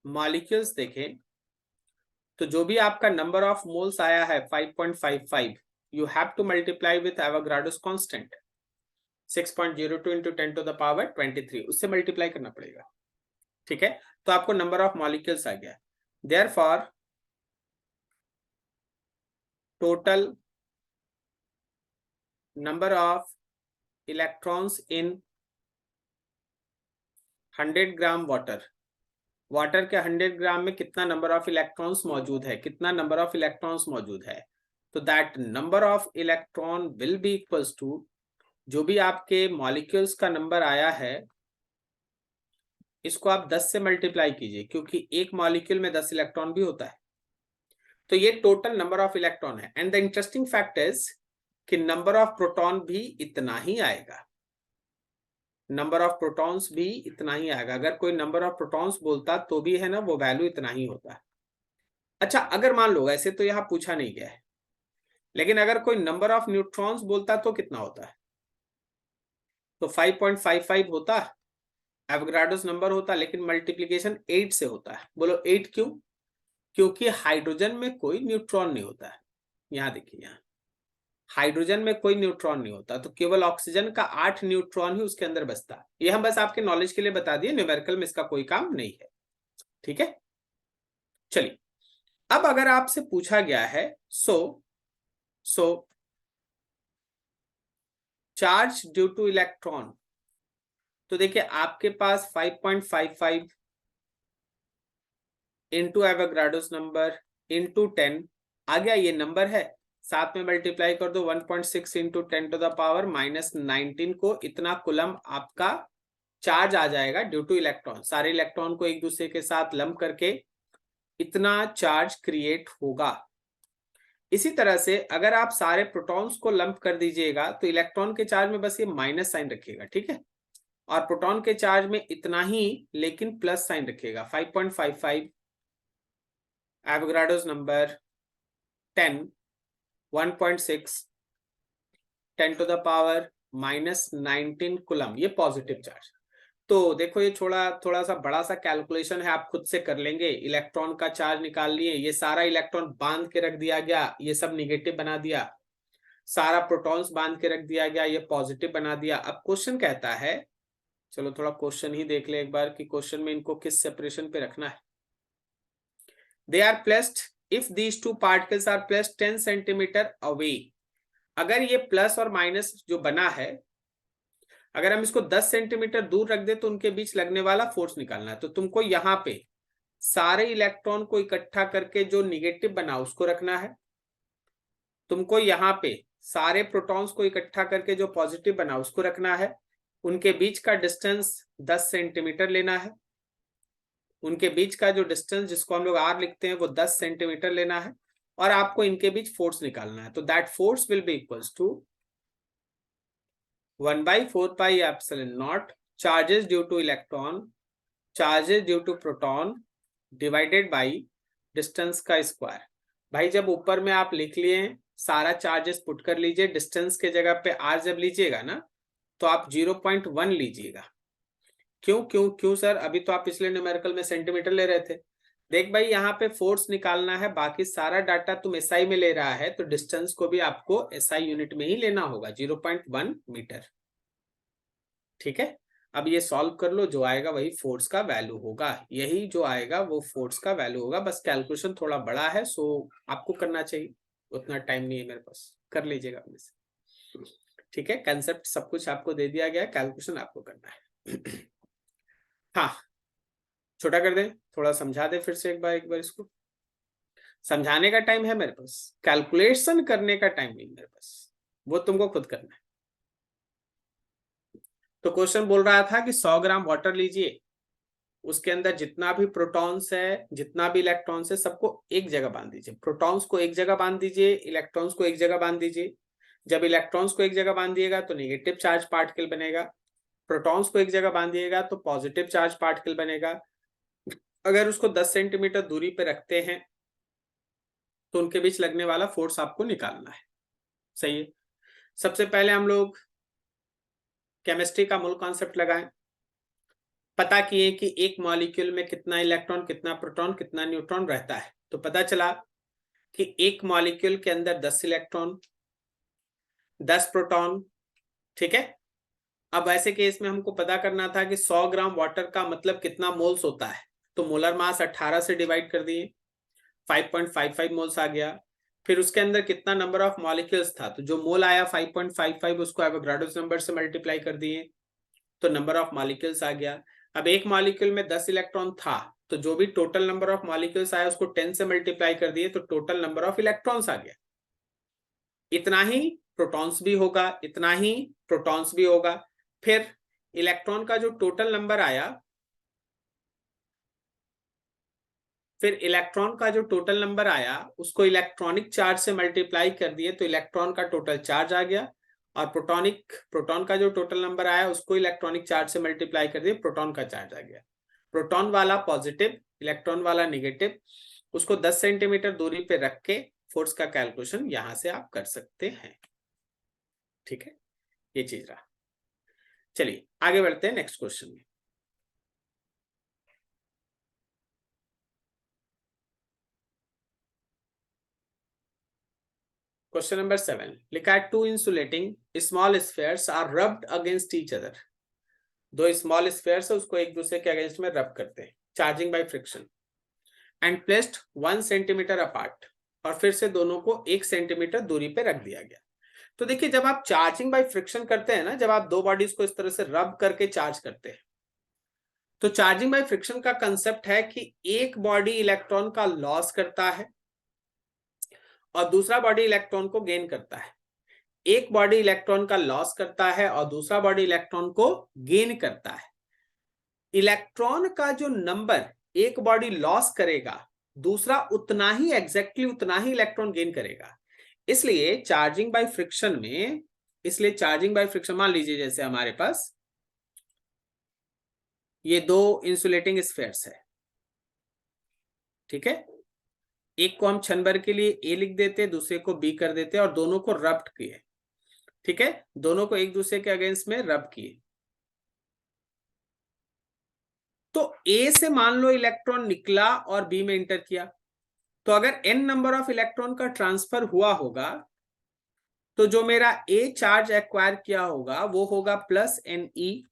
मॉलिक्यूल्स देखें तो जो भी आपका नंबर ऑफ मोल्स आया है 5.55, you have to multiply with Avogadro's constant 6.02 into 10 to the power 23, उससे मल्टीप्लाई करना पड़ेगा। ठीक है, तो आपको नंबर ऑफ मॉलिक्यूल्स आ गया। Therefore total number of electrons in 100 gram water, water के 100 ग्राम में कितना नंबर ऑफ इलेक्ट्रॉन्स मौजूद है, कितना नंबर ऑफ इलेक्ट्रॉन्स मौजूद है, तो that number of electron will be equals to जो भी आपके मॉलिक्यूल्स का नंबर आया है इसको आप 10 से मल्टीप्लाई कीजिए, क्योंकि एक मॉलिक्यूल में 10 इलेक्ट्रॉन भी होता है। तो ये टोटल नंबर ऑफ इलेक्ट्रॉन है। And the interesting fact is कि नंबर ऑफ प्रोटॉन भी इतना ही आएगा, नंबर ऑफ प्रोटॉन्स भी इतना ही आएगा। अगर कोई नंबर ऑफ प्रोटॉन्स बोलता तो भी है ना, वो वैल्यू इतना ही होता है। अच्छा, अगर मान लो, ऐसे तो यहाँ पूछा नहीं गया है, लेकिन अगर कोई नंबर ऑफ न्यूट्रॉन्स बोलता तो कितना होता है, तो 5.55 होता, एवोगाड्रोस नंबर होता, लेकिन मल्टीप्लीकेशन 8 से होता है। बोलो 8 क्यों? क्योंकि हाइड्रोजन में कोई न्यूट्रॉन नहीं होता है। यहाँ देखिए, यहाँ हाइड्रोजन में कोई न्यूट्रॉन नहीं होता, तो केवल ऑक्सीजन का 8 न्यूट्रॉन ही उसके अंदर बचता है। ये हम बस आपके नॉलेज के लिए बता दिए, न्यूमेरिकल में इसका कोई काम नहीं है। ठीक है, चलिए अब अगर आपसे पूछा गया है सो चार्ज ड्यू टू इलेक्ट्रॉन, तो देखिए आपके पास 5.55 इंटू एवोगाड्रोस नंबर इंटू 10 आ गया, ये नंबर है, साथ में मल्टीप्लाई कर दो 1.6 इंटू 10 टू द पावर -19 को, इतना कुलम आपका चार्ज आ जाएगा ड्यू टू इलेक्ट्रॉन। सारे इलेक्ट्रॉन को एक दूसरे के साथ लंप करके इतना चार्ज क्रिएट होगा। इसी तरह से अगर आप सारे प्रोटॉन्स को लंप कर दीजिएगा तो इलेक्ट्रॉन के चार्ज में बस ये माइनस साइन रखिएगा, ठीक है, और प्रोटॉन के चार्ज में इतना ही लेकिन प्लस साइन रखिएगा। 5.55 Avogadro's number 10 1.6 10 to the power -19 coulomb, ये पॉजिटिव चार्ज। तो देखो ये थोड़ा सा बड़ा सा कैलकुलेशन है, आप खुद से कर लेंगे। इलेक्ट्रॉन का चार्ज निकाल लिए, ये सारा इलेक्ट्रॉन बांध के रख दिया गया, ये सब निगेटिव बना दिया, सारा प्रोटॉन्स बांध के रख दिया गया, ये पॉजिटिव बना दिया। अब क्वेश्चन कहता है, चलो थोड़ा क्वेश्चन ही देख ले एक बार कि क्वेश्चन में इनको किस सेपरेशन पे रखना है। They are placed if these two particles are placed 10 centimetre away. अगर ये प्लस और माइनस जो बना है, अगर हम इसको 10 सेंटीमीटर दूर रख दे तो उनके बीच लगने वाला फोर्स निकालना है। तो तुमको यहाँ पे सारे इलेक्ट्रॉन को इकट्ठा करके जो निगेटिव बना उसको रखना है, तुमको यहाँ पे सारे प्रोटॉन्स को इकट्ठा करके जो पॉजिटिव बना उसको रखना है, उनके बीच का डिस्टेंस 10 सेंटीमीटर लेना है, उनके बीच का जो डिस्टेंस जिसको हम लोग आर लिखते हैं वो 10 सेंटीमीटर लेना है, और आपको इनके बीच फोर्स निकालना है। तो that force will be equals to 1/4 pi epsilon naught charges due to electron, charges due to proton divided by distance का स्क्वायर। भाई जब ऊपर में आप लिख लिए सारा चार्जेस पुट कर लीजिए, डिस्टेंस के जगह पे आर जब लीजिएगा ना तो आप 0.1 लीजिएगा। क्यों क्यों क्यों सर, अभी तो आप पिछले न्यूमेरिकल में सेंटीमीटर ले रहे थे। देख भाई यहाँ पे फोर्स निकालना है, बाकी सारा डाटा तुम एसआई में ले रहा है तो डिस्टेंस को भी आपको एसआई यूनिट में ही लेना होगा, 0.1 मीटर। ठीक है, अब ये सॉल्व कर लो, जो आएगा वही फोर्स का वैल्यू होगा, यही जो आएगा वो फोर्स का वैल्यू होगा। बस कैलकुलेशन थोड़ा बड़ा है, सो आपको करना चाहिए, उतना टाइम नहीं है मेरे पास, कर लीजिएगा अपने से। ठीक है, कंसेप्ट सब कुछ आपको दे दिया गया, कैलकुलेशन आपको करना है। हाँ, छोटा कर दे, थोड़ा समझा दे फिर से एक बार इसको। समझाने का टाइम है मेरे पास, कैलकुलेशन करने का टाइम नहीं मेरे पास, वो तुमको खुद करना है। तो क्वेश्चन बोल रहा था कि 100 ग्राम वाटर लीजिए, उसके अंदर जितना भी प्रोटॉन्स है, जितना भी इलेक्ट्रॉन्स है, सबको एक जगह बांध दीजिए। प्रोटॉन्स को एक जगह बांध दीजिए, इलेक्ट्रॉन्स को एक जगह बांध दीजिए। जब इलेक्ट्रॉन्स को एक जगह बांध दिएगा तो नेगेटिव चार्ज पार्टिकल बनेगा, प्रोटॉन्स को एक जगह बांध दिएगा तो पॉजिटिव चार्ज पार्टिकल बनेगा। अगर उसको 10 सेंटीमीटर दूरी पे रखते हैं तो उनके बीच लगने वाला फोर्स आपको निकालना है। सही है, सबसे पहले हम लोग केमिस्ट्री का मूल कॉन्सेप्ट लगाएं। पता किए कि एक मॉलिक्यूल में कितना इलेक्ट्रॉन, कितना प्रोटॉन, कितना न्यूट्रॉन रहता है। तो पता चला कि एक मॉलिक्यूल के अंदर 10 इलेक्ट्रॉन, 10 प्रोटॉन। ठीक है, अब ऐसे केस में हमको पता करना था कि 100 ग्राम वाटर का मतलब कितना मोल्स होता है। तो मोलर मास 18 से डिवाइड कर दिए, 5.55 मोल्स आ गया। फिर उसके अंदर कितना नंबर ऑफ मॉलिक्यूल्स था, तो जो मोल आया 5.55 उसको एवोगाड्रोस नंबर से मल्टीप्लाई कर दिए तो नंबर ऑफ मॉलिक्यूल्स आ गया। अब एक मॉलिक्यूल में 10 इलेक्ट्रॉन था तो जो भी टोटल नंबर ऑफ मॉलिक्यूल्स आया उसको 10 से मल्टीप्लाई कर दिए तो टोटल नंबर ऑफ इलेक्ट्रॉन्स आ गया। इतना ही प्रोटॉन्स भी होगा, इतना ही प्रोटॉन्स भी होगा। फिर इलेक्ट्रॉन का जो टोटल नंबर आया, फिर इलेक्ट्रॉन का जो टोटल नंबर आया उसको इलेक्ट्रॉनिक चार्ज से मल्टीप्लाई कर दिए तो इलेक्ट्रॉन का टोटल चार्ज आ गया। और प्रोटॉन का जो टोटल नंबर आया उसको इलेक्ट्रॉनिक चार्ज से मल्टीप्लाई कर दिए, प्रोटॉन का चार्ज आ गया। प्रोटॉन वाला पॉजिटिव, इलेक्ट्रॉन वाला नेगेटिव, उसको 10 सेंटीमीटर दूरी पे रख के फोर्स का कैलकुलेशन यहां से आप कर सकते हैं। ठीक है, ये चीज रहा। चलिए आगे बढ़ते हैं नेक्स्ट क्वेश्चन में। क्वेश्चन नंबर 7 लिखा है, two insulating small spheres are rubbed against each other. दो स्मॉल स्फीयर्स है उसको एक दूसरे के अगेंस्ट में रब करते हैं, charging by friction, and placed 1 centimetre apart, और फिर से दोनों को 1 सेंटीमीटर दूरी पे रख दिया गया। तो देखिए जब आप चार्जिंग बाय फ्रिक्शन करते हैं ना, जब आप दो बॉडीज को इस तरह से रब करके चार्ज करते हैं, तो चार्जिंग बाय फ्रिक्शन का कंसेप्ट है कि एक बॉडी इलेक्ट्रॉन का लॉस करता है और दूसरा बॉडी इलेक्ट्रॉन को गेन करता है। एक बॉडी इलेक्ट्रॉन का लॉस करता है और दूसरा बॉडी इलेक्ट्रॉन को गेन करता है। इलेक्ट्रॉन का जो नंबर एक बॉडी लॉस करेगा, दूसरा उतना ही एग्जैक्टली उतना ही इलेक्ट्रॉन गेन करेगा। इसलिए चार्जिंग बाय फ्रिक्शन में, इसलिए चार्जिंग बाय फ्रिक्शन, मान लीजिए जैसे हमारे पास ये दो इंसुलेटिंग स्फीयर्स है, ठीक है। एक को हम क्षण भर के लिए ए लिख देते, दूसरे को बी कर देते और दोनों को रब्ट किए, ठीक है, दोनों को एक दूसरे के अगेंस्ट में रब किए। तो ए से मान लो इलेक्ट्रॉन निकला और बी में इंटर किया, तो अगर n नंबर ऑफ इलेक्ट्रॉन का ट्रांसफर हुआ होगा तो जो मेरा ए चार्ज एक्वायर किया होगा वो होगा प्लस NE,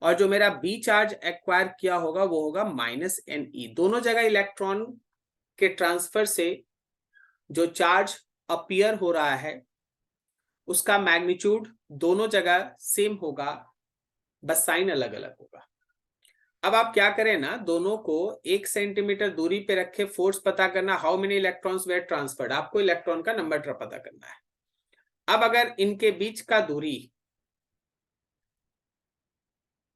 और जो मेरा बी चार्ज एक्वायर किया होगा वो होगा माइनस NE। दोनों जगह इलेक्ट्रॉन के ट्रांसफर से जो चार्ज अपीयर हो रहा है उसका मैग्नीट्यूड दोनों जगह सेम होगा, बस साइन अलग अलग होगा। अब आप क्या करें ना, दोनों को 1 सेंटीमीटर दूरी पे रखे फोर्स पता करना, how many electrons were transferred, आपको इलेक्ट्रॉन का नंबर पता करना है। अब अगर इनके बीच का दूरी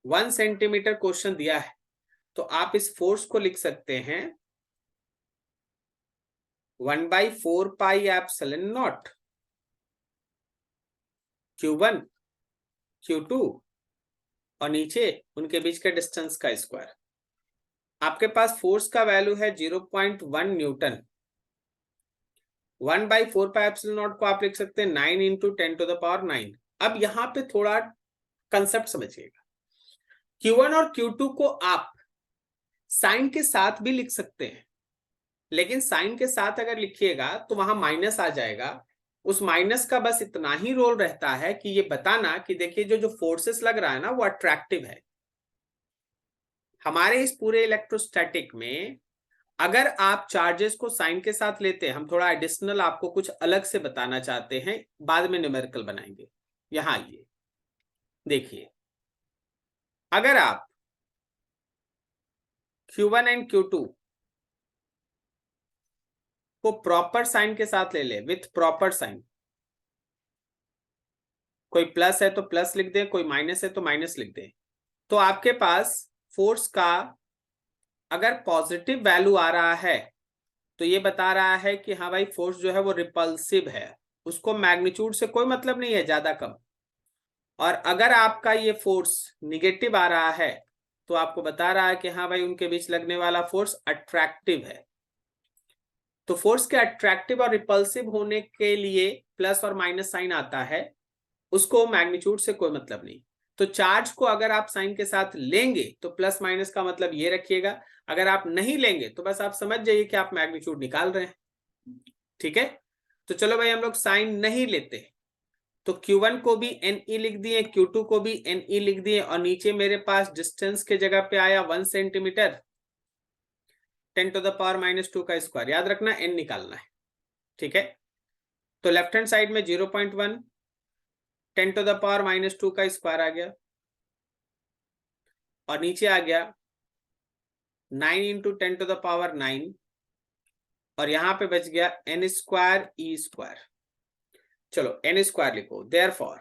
1 सेंटीमीटर क्वेश्चन दिया है तो आप इस फोर्स को लिख सकते हैं 1/4 pi epsilon not Q1 Q2 और नीचे उनके बीच के डिस्टेंस का स्क्वायर। आपके पास फोर्स का वैल्यू है 0.1 न्यूटन। 1/4 पाई एप्सिलॉन नॉट को आप लिख सकते हैं 9 इंटू 10⁹9। अब यहां पे थोड़ा कंसेप्ट समझिएगा। Q1 और Q2 को आप साइन के साथ भी लिख सकते हैं, लेकिन साइन के साथ अगर लिखिएगा तो वहां माइनस आ जाएगा। उस माइनस का बस इतना ही रोल रहता है कि ये बताना कि देखिए जो जो फोर्सेस लग रहा है ना वो अट्रैक्टिव है। हमारे इस पूरे इलेक्ट्रोस्टैटिक में अगर आप चार्जेस को साइन के साथ लेते हैं, हम थोड़ा एडिशनल आपको कुछ अलग से बताना चाहते हैं, बाद में न्यूमेरिकल बनाएंगे। यहां आइए देखिए, अगर आप Q1 एंड Q2 को प्रॉपर साइन के साथ ले ले, विथ प्रॉपर साइन, कोई प्लस है तो प्लस लिख दें, कोई माइनस है तो माइनस लिख दें, तो आपके पास फोर्स का अगर पॉजिटिव वैल्यू आ रहा है तो ये बता रहा है कि हाँ भाई फोर्स जो है वो रिपल्सिव है, उसको मैग्नीट्यूड से कोई मतलब नहीं है ज्यादा कम। और अगर आपका ये फोर्स निगेटिव आ रहा है तो आपको बता रहा है कि हाँ भाई उनके बीच लगने वाला फोर्स अट्रैक्टिव है। तो फोर्स के अट्रैक्टिव और रिपल्सिव होने के लिए प्लस और माइनस साइन आता है, उसको मैग्नीट्यूड से कोई मतलब नहीं। तो चार्ज को अगर आप साइन के साथ लेंगे तो प्लस माइनस का मतलब ये रखिएगा, अगर आप नहीं लेंगे तो बस आप समझ जाइए कि आप मैग्नीट्यूड निकाल रहे हैं, ठीक है। तो चलो भाई हम लोग साइन नहीं लेते, तो Q1 को भी NE लिख दिए, Q2 को भी NE लिख दिए, और नीचे मेरे पास डिस्टेंस के जगह पे आया 1 सेंटीमीटर 10⁻⁻2 का स्क्वायर, याद रखना n निकालना है, ठीक है। तो लेफ्ट हैंड साइड में 0.1 10⁻⁻2 का स्क्वायर आ गया और नीचे आ गया 9 इंटू 10⁻9 और यहां पे बच गया n स्क्वायर E स्क्वायर। चलो n स्क्वायर लिखो, therefore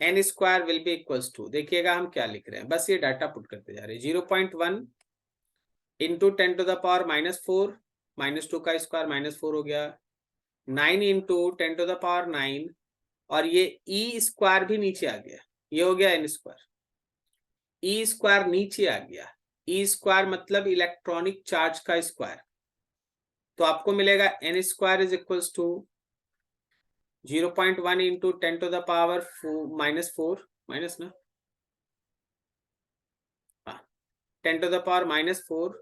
n square will be equals to, देखिएगा हम क्या लिख रहे हैं, बस ये डाटा पुट करते जा रहे हैं, 0.1 इंटू 10⁻⁻4 -2 का स्क्वायर -4 हो गया, 9 इंटू 10⁻9 और ये E स्क्वायर भी नीचे आ गया, ये हो गया n स्क्वायर। E स्क्वायर नीचे आ गया, E स्क्वायर मतलब इलेक्ट्रॉनिक चार्ज का स्क्वायर, तो आपको मिलेगा n square is equals to 0.1 into 10⁻4 minus ना, 10⁻⁻4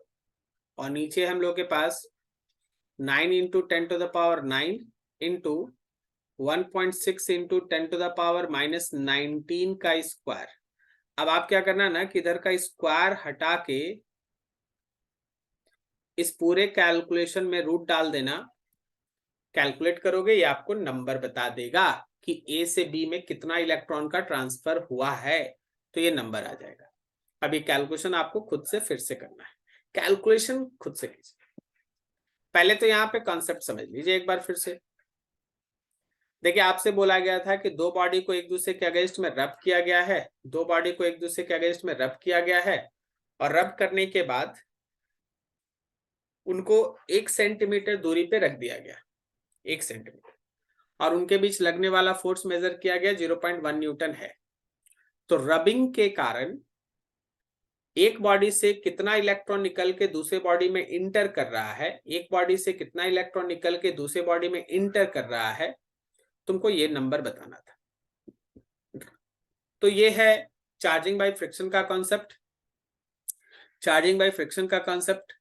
और नीचे हम लोग के पास 9 इंटू 10⁻9 इंटू 1.6 इंटू 10⁻⁻19 का स्क्वायर। अब आप क्या करना ना कि इधर का स्क्वायर हटा के इस पूरे कैलकुलेशन में रूट डाल देना, कैलकुलेट करोगे ये आपको नंबर बता देगा कि ए से बी में कितना इलेक्ट्रॉन का ट्रांसफर हुआ है, तो ये नंबर आ जाएगा। अब ये कैलकुलेशन आपको खुद से फिर से करना है, कैलकुलेशन खुद से कीजिए। पहले तो यहाँ पे कॉन्सेप्ट समझ लीजिए एक बार फिर से। देखिए आपसे बोला गया था कि दो बॉडी को एक दूसरे के अगेंस्ट में रब किया गया है, दो बॉडी को एक दूसरे के अगेंस्ट में रब किया गया है, और रब करने के बाद उनको 1 सेंटीमीटर दूरी पे रख दिया गया, 1 सेंटीमीटर, और उनके बीच लगने वाला फोर्स मेजर किया गया 0.1 न्यूटन है। तो रबिंग के कारण एक बॉडी से कितना इलेक्ट्रॉन निकल के दूसरे बॉडी में इंटर कर रहा है, एक बॉडी से कितना इलेक्ट्रॉन निकल के दूसरे बॉडी में इंटर कर रहा है, तुमको ये नंबर बताना था। तो ये है चार्जिंग बाय फ्रिक्शन का कॉन्सेप्ट। चार्जिंग बाय फ्रिक्शन का कॉन्सेप्ट,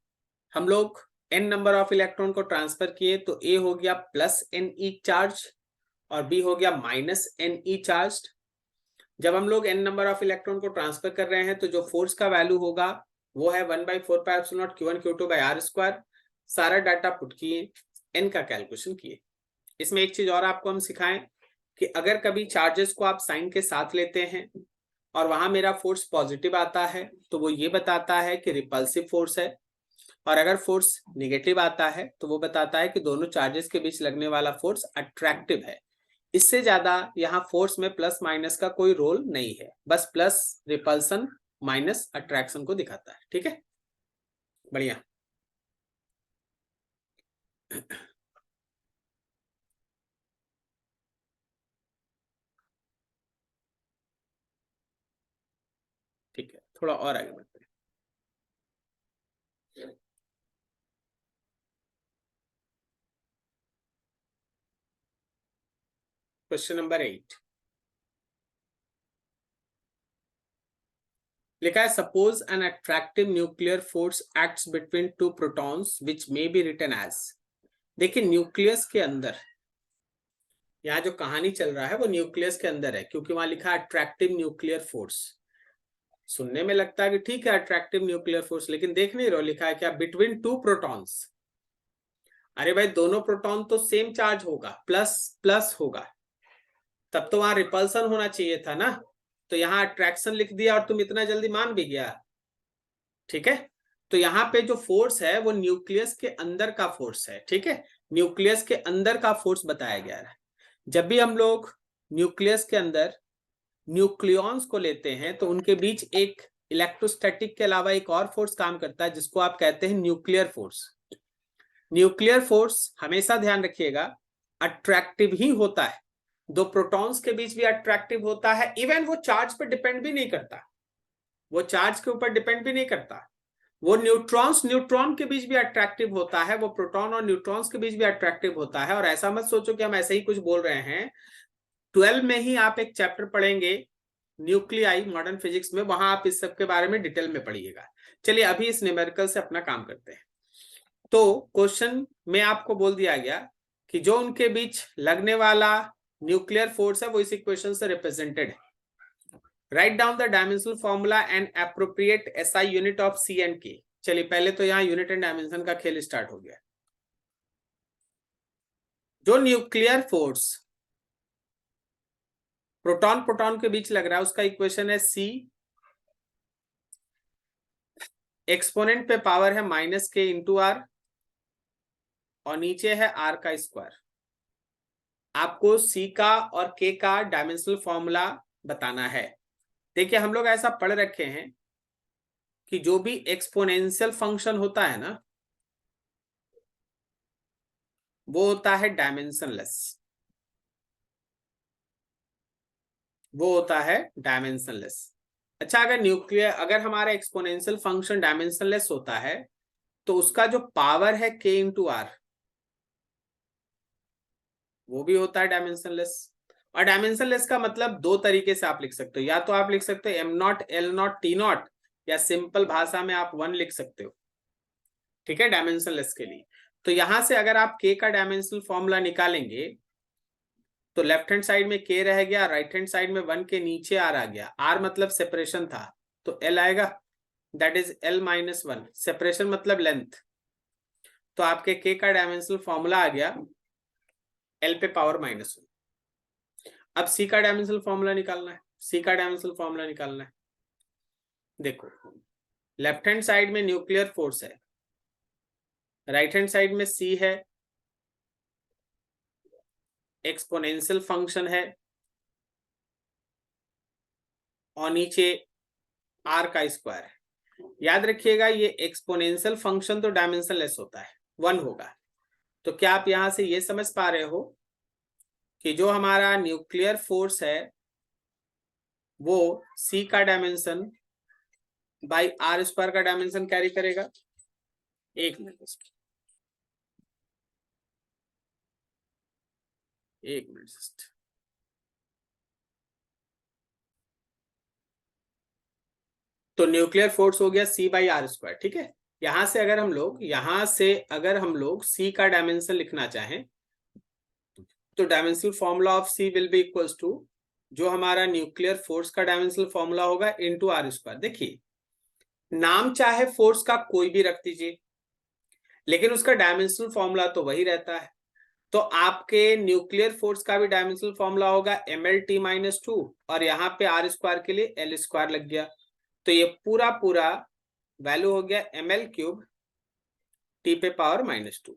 हम लोग n नंबर ऑफ इलेक्ट्रॉन को ट्रांसफर किए तो A हो गया प्लस Ne चार्ज और B हो गया माइनस Ne चार्ज। जब हम लोग n नंबर ऑफ इलेक्ट्रॉन को ट्रांसफर कर रहे हैं तो जो फोर्स का वैल्यू होगा वो है 1/4πε0 Q1 Q2/r²। सारा डाटा पुट किए, n का कैलकुलेशन किए। इसमें एक चीज और आपको हम सिखाएं कि अगर कभी चार्जेस को आप साइन के साथ लेते हैं और वहां मेरा फोर्स पॉजिटिव आता है तो वो ये बताता है कि रिपल्सिव फोर्स है, और अगर फोर्स निगेटिव आता है तो वो बताता है कि दोनों चार्जेस के बीच लगने वाला फोर्स अट्रैक्टिव है। इससे ज्यादा यहाँ फोर्स में प्लस माइनस का कोई रोल नहीं है, बस प्लस रिपल्सन माइनस अट्रैक्शन को दिखाता है। ठीक है, बढ़िया। ठीक है, थोड़ा और आगे बढ़ते हैं। क्वेश्चन नंबर 8 लिखा है, suppose an attractive nuclear force acts between two protons which may be written as. देखिए न्यूक्लियस के अंदर, यहाँ जो कहानी चल रहा है वो न्यूक्लियस के अंदर है, क्योंकि वहां लिखा है अट्रैक्टिव न्यूक्लियर फोर्स। सुनने में लगता है कि ठीक है अट्रैक्टिव न्यूक्लियर फोर्स, लेकिन देख नहीं रहो लिखा है क्या, बिटवीन टू प्रोटॉन्स। अरे भाई दोनों प्रोटॉन तो सेम चार्ज होगा, प्लस प्लस होगा, तब तो वहां रिपल्सन होना चाहिए था ना। तो यहाँ अट्रैक्शन लिख दिया और तुम इतना जल्दी मान भी गया। ठीक है, तो यहाँ पे जो फोर्स है वो न्यूक्लियस के अंदर का फोर्स है। ठीक है, न्यूक्लियस के अंदर का फोर्स बताया गया है। जब भी हम लोग न्यूक्लियस के अंदर न्यूक्लियॉन्स को लेते हैं तो उनके बीच एक इलेक्ट्रोस्टैटिक के अलावा एक और फोर्स काम करता है जिसको आप कहते हैं न्यूक्लियर फोर्स। न्यूक्लियर फोर्स हमेशा ध्यान रखिएगा अट्रैक्टिव ही होता है, दो प्रोटॉन्स के बीच भी अट्रैक्टिव होता है। इवन वो चार्ज पर डिपेंड भी नहीं करता, वो चार्ज के ऊपर डिपेंड भी नहीं करता। वो न्यूट्रॉन्स न्यूट्रॉन के बीच भी अट्रैक्टिव होता है, वो प्रोटॉन और न्यूट्रॉन्स के बीच भी अट्रैक्टिव होता है। और ऐसा मत सोचो कि हम ऐसे ही कुछ बोल रहे हैं। 12 में ही आप एक चैप्टर पढ़ेंगे न्यूक्लियाई मॉडर्न फिजिक्स में, वहां आप इस सब के बारे में डिटेल में पढ़िएगा। चलिए अभी इस न्यूमेरिकल से अपना काम करते हैं। तो क्वेश्चन में आपको बोल दिया गया कि जो उनके बीच लगने वाला न्यूक्लियर फोर्स है वो इस इक्वेशन से रिप्रेजेंटेड है। Write down the dimensional formula and appropriate SI unit of C and K. चलिए पहले तो यहाँ यूनिट एंड डायमेंशन का खेल स्टार्ट हो गया। जो न्यूक्लियर फोर्स प्रोटॉन प्रोटॉन के बीच लग रहा है उसका इक्वेशन है सी, एक्सपोनेंट पे पावर है माइनस के इंटू आर, और नीचे है आर का स्क्वायर। आपको सी का और के का डायमेंशनल फॉर्मूला बताना है। देखिए हम लोग ऐसा पढ़ रखे हैं कि जो भी एक्सपोनेंशियल फंक्शन होता है ना वो होता है डायमेंशनलेस, वो होता है डायमेंशनलेस। अच्छा, अगर हमारा एक्सपोनेंशियल फंक्शन डायमेंशनलेस होता है तो उसका जो पावर है के इंटू आर वो भी होता है डायमेंशनलेस। और डायमेंशनलेस का मतलब दो तरीके से आप लिख सकते हो, या तो आप लिख सकते हो am naught L not T not, या सिंपल भाषा में आप 1 लिख सकते हो। ठीक है, डायमेंशनलेस के लिए। तो यहां से अगर आप के का डायमेंशनल फॉर्मूला निकालेंगे तो लेफ्ट हैंड साइड में के रह गया, राइट हैंड साइड में 1 के नीचे आर आ गया। आर मतलब सेपरेशन था तो एल आएगा, that is L minus 1। Separation मतलब लेंथ। तो आपके के का डायमेंशनल फॉर्मूला आ गया L पे पावर -1। अब C का डायमेंशनल फॉर्मूला निकालना है। C का डायमेंशनल फॉर्मूला निकालना है। देखो, लेफ्ट हैंड साइड में न्यूक्लियर फोर्स है, राइट हैंड साइड में C है, एक्सपोनेंशियल फंक्शन है और नीचे R का स्क्वायर है। याद रखिएगा ये एक्सपोनेंशियल फंक्शन तो डायमेंशन लेस होता है, 1 होगा। तो क्या आप यहां से ये समझ पा रहे हो कि जो हमारा न्यूक्लियर फोर्स है वो C का डायमेंशन बाई R स्क्वायर का डायमेंशन कैरी करेगा? एक मिनट, एक मिनट। तो न्यूक्लियर फोर्स हो गया C/R², ठीक है। यहां से अगर हम लोग C का डायमेंशन लिखना चाहें तो dimensional formula of C will be equals to जो हमारा न्यूक्लियर फोर्स का डायमेंशनल फॉर्मूला होगा इनटू R²। देखिए, नाम चाहे फोर्स का कोई भी रख दीजिए, लेकिन उसका डायमेंशनल फॉर्मूला तो वही रहता है। तो आपके न्यूक्लियर फोर्स का भी डायमेंशनल फॉर्मूला होगा mLT-2 और यहाँ पे R² के लिए L² लग गया। तो ये पूरा वैल्यू हो गया mL³ T पे पावर -2।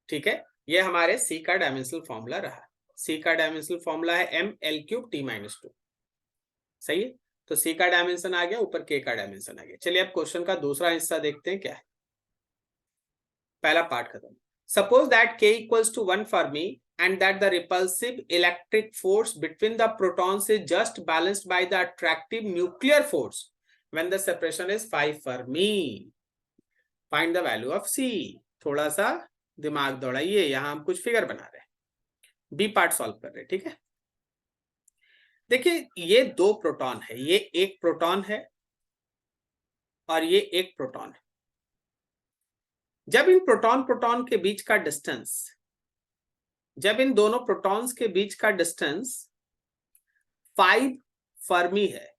ठीक है, ये हमारे C का डायमेंशनल फॉर्मूला रहा। C का डायमेंशनल फॉर्मूला है mL³ T-2। सही है, तो C का डायमेंशन आ गया, ऊपर K का डायमेंशन आ गया। चलिए अब क्वेश्चन का दूसरा हिस्सा देखते हैं क्या है। पहला पार्ट खत्म। Suppose that K equals to 1 Fermi and that the repulsive electric force between the protons is just balanced by the attractive nuclear force when the separation is 5 Fermi. Find the value of C. थोड़ा सा दिमाग दौड़ाइए, यहां हम कुछ figure बना रहे हैं, B part solve कर रहे हैं। ठीक है, देखिए ये 2 प्रोटॉन है, ये एक प्रोटॉन है और ये एक प्रोटॉन है। जब इन प्रोटॉन के बीच का डिस्टेंस, जब इन दोनों प्रोटॉन्स के बीच का डिस्टेंस 5 फर्मी है,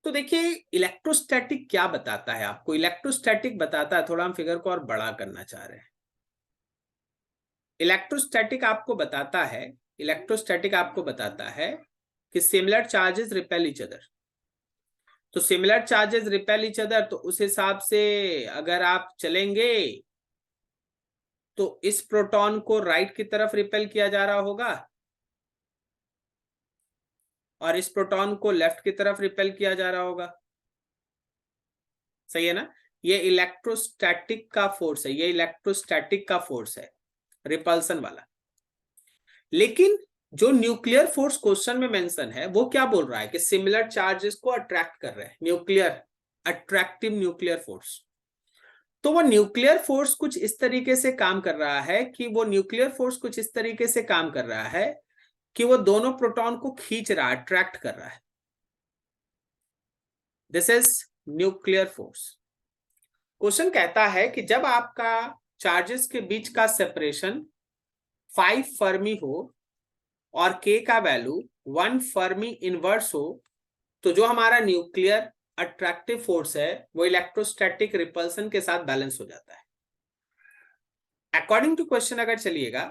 तो देखिए इलेक्ट्रोस्टैटिक क्या बताता है आपको? इलेक्ट्रोस्टैटिक बताता है, थोड़ा हम फिगर को और बड़ा करना चाह रहे हैं। इलेक्ट्रोस्टैटिक आपको बताता है कि similar charges repel each other. तो similar charges repel each other, तो उस हिसाब से अगर आप चलेंगे तो इस प्रोटॉन को राइट की तरफ रिपेल किया जा रहा होगा और इस प्रोटॉन को लेफ्ट की तरफ रिपेल किया जा रहा होगा। सही है ना? ये इलेक्ट्रोस्टैटिक का फोर्स है, ये इलेक्ट्रोस्टैटिक का फोर्स है, रिपल्सन वाला। लेकिन जो न्यूक्लियर फोर्स क्वेश्चन में मेंशन है वो क्या बोल रहा है कि सिमिलर चार्जेस को अट्रैक्ट कर रहे हैं, न्यूक्लियर अट्रैक्टिव न्यूक्लियर फोर्स। तो वो न्यूक्लियर फोर्स कुछ इस तरीके से काम कर रहा है कि वो दोनों प्रोटॉन को खींच रहा है, अट्रैक्ट कर रहा है। This is nuclear force. Question कहता है कि जब आपका चार्जेस के बीच का सेपरेशन 5 फर्मी हो और K का वैल्यू 1 फर्मी इनवर्स हो, तो जो हमारा न्यूक्लियर अट्रैक्टिव फोर्स है वो इलेक्ट्रोस्टैटिक रिपल्सन के साथ बैलेंस हो जाता है। अकॉर्डिंग टू क्वेश्चन अगर चलिएगा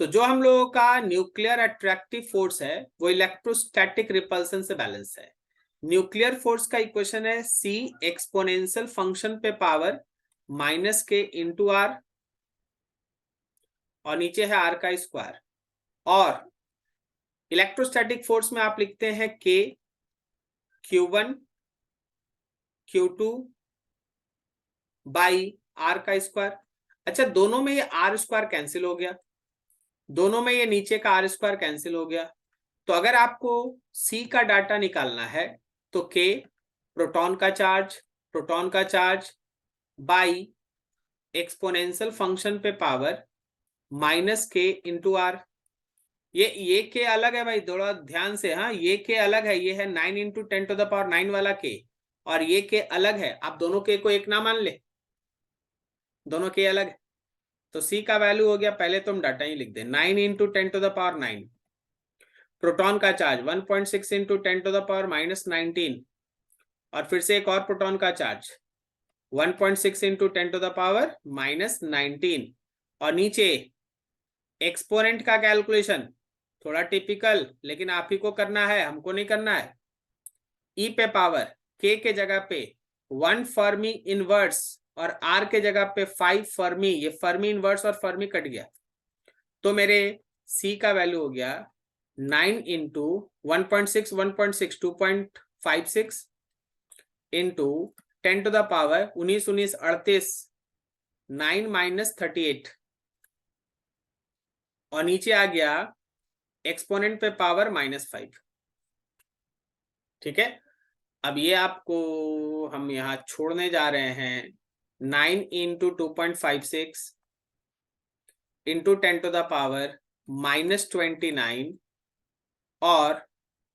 तो जो हम लोगों का न्यूक्लियर अट्रैक्टिव फोर्स है वो इलेक्ट्रोस्टैटिक रिपल्सन से बैलेंस है। न्यूक्लियर फोर्स का इक्वेशन है C एक्सपोनेंशियल फंक्शन पे पावर -K इंटू R और नीचे है R का स्क्वायर, और इलेक्ट्रोस्टैटिक फोर्स में आप लिखते हैं K Q1 Q2 by R का स्क्वायर। अच्छा, दोनों में ये R² कैंसिल हो गया, दोनों में ये नीचे का R² कैंसिल हो गया। तो अगर आपको C का डाटा निकालना है तो K प्रोटॉन का चार्ज बाई एक्सपोनेंशियल फंक्शन पे पावर -K इंटू R। ये K अलग है भाई, थोड़ा ध्यान से। हाँ, ये K अलग है, ये है 9 इंटू 10⁻⁹ वाला K, और ये K अलग है। आप दोनों K को एक ना मान ले, दोनों K अलग है। तो C का वैल्यू हो गया, पहले तो हम डाटा ही लिख दें, 9 इंटू 10⁻⁹। प्रोटॉन का चार्ज 1.6 इंटू 10⁻⁻19, और फिर से एक और प्रोटॉन का चार्ज 1.6 इंटू 10⁻⁻19 और नीचे एक्सपोनेंट का कैलकुलेशन, थोड़ा टिपिकल, लेकिन आप ही को करना है, हमको नहीं करना है। ई पे पावर के जगह पे 1 फर्मी इनवर्स और आर के जगह पे 5 फर्मी, ये फर्मी इनवर्स और फर्मी कट गया, तो मेरे सी का वैल्यू हो गया 9 इंटू 1.6 1.6 2.56 इंटू 10⁻19 19 38 9 - 38 और नीचे आ गया एक्सपोनेंट पे पावर -5। ठीक है, अब ये आपको हम यहां छोड़ने जा रहे हैं 9 इंटू 2.56 इंटू 10⁻⁻29 और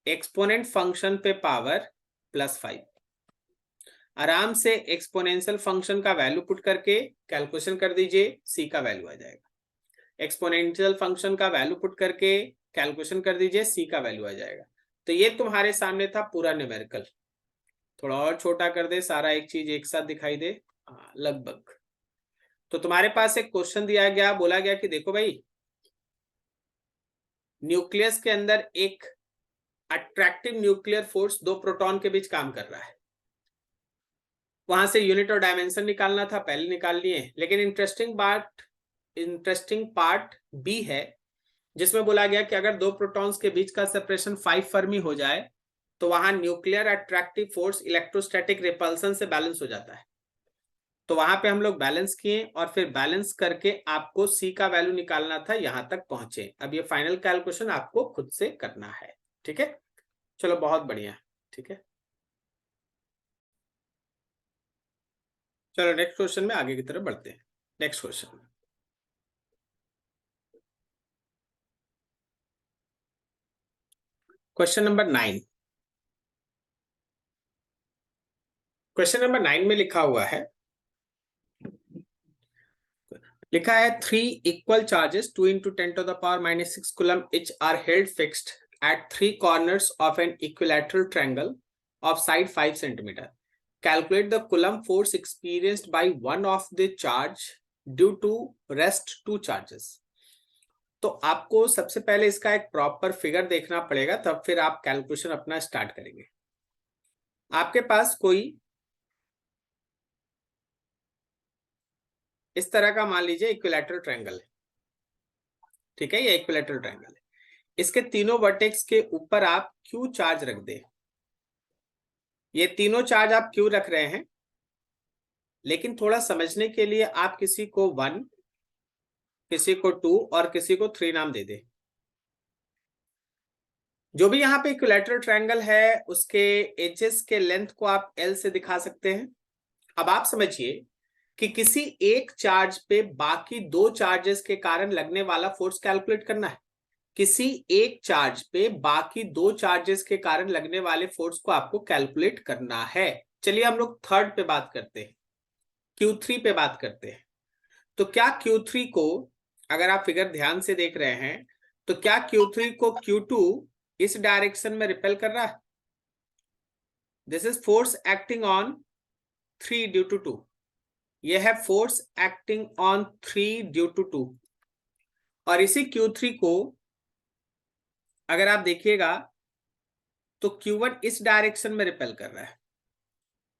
एक्सपोनेंट फंक्शन पे पावर +5। आराम से एक्सपोनेंशियल फंक्शन का वैल्यू पुट करके कैलकुलेशन कर दीजिए, सी का वैल्यू आ जाएगा। एक्सपोनेंशियल फंक्शन का वैल्यू पुट करके कैलकुलेशन कर दीजिए, सी का वैल्यू आ जाएगा। तो ये तुम्हारे सामने था पूरा न्यूमेरिकल। थोड़ा और छोटा कर दे, सारा एक चीज एक साथ दिखाई दे, लगभग। तो तुम्हारे पास एक क्वेश्चन दिया गया, बोला गया कि देखो भाई, न्यूक्लियस के अंदर एक अट्रैक्टिव न्यूक्लियर फोर्स 2 प्रोटॉन के बीच काम कर रहा है। वहां से यूनिट और डायमेंशन निकालना था, पहले निकाल लिए, लेकिन इंटरेस्टिंग पार्ट बी है, जिसमें बोला गया कि अगर 2 प्रोटॉन्स के बीच का सेपरेशन 5 फर्मी हो जाए तो वहां nuclear attractive force electrostatic repulsion से बैलेंस हो जाता है। तो वहां पे हम लोग बैलेंस किए और फिर बैलेंस करके आपको सी का वैल्यू निकालना था, यहां तक पहुंचे। अब ये फाइनल कैलकुलेशन आपको खुद से करना है। ठीक है, चलो बहुत बढ़िया। ठीक है, चलो नेक्स्ट क्वेश्चन में आगे की तरफ बढ़ते हैं। Next question, question number 9। Question number 9 में लिखा हुआ है, लिखा है 3 equal charges 2 into 10⁻⁻6 coulomb each are held fixed at 3 corners of an equilateral triangle of side 5 centimeter. Calculate the coulomb force experienced by one of the charge due to rest 2 charges. तो आपको सबसे पहले इसका एक proper figure देखना पड़ेगा, तब फिर आप कैलकुलेशन अपना स्टार्ट करेंगे। आपके पास कोई इस तरह का मान लीजिए इक्विलैटरल ट्रायंगल है। ठीक है, ये इक्विलैटरल ट्रायंगल है, इसके तीनों वर्टेक्स के ऊपर आप क्यू चार्ज रख दे। ये तीनों चार्ज आप क्यू रख रहे हैं, लेकिन थोड़ा समझने के लिए आप किसी को 1, किसी को 2 और किसी को 3 नाम दे दे। जो भी यहाँ पे इक्विलैटरल ट्रायंगल है उसके एजेस के लेंथ को आप एल से दिखा सकते हैं। अब आप समझिए कि किसी एक चार्ज पे बाकी 2 चार्जेस के कारण लगने वाला फोर्स कैलकुलेट करना है। किसी एक चार्ज पे बाकी 2 चार्जेस के कारण लगने वाले फोर्स को आपको कैलकुलेट करना है। चलिए हम लोग थर्ड पे बात करते हैं, Q3 पे बात करते हैं। तो क्या Q3 को, अगर आप फिगर ध्यान से देख रहे हैं, तो क्या Q3 को Q2 इस डायरेक्शन में रिपेल कर रहा है? This is force acting on 3 due to 2। यह है force acting on 3 due to 2। और इसी Q3 को अगर आप देखिएगा तो Q1 इस डायरेक्शन में रिपेल कर रहा है।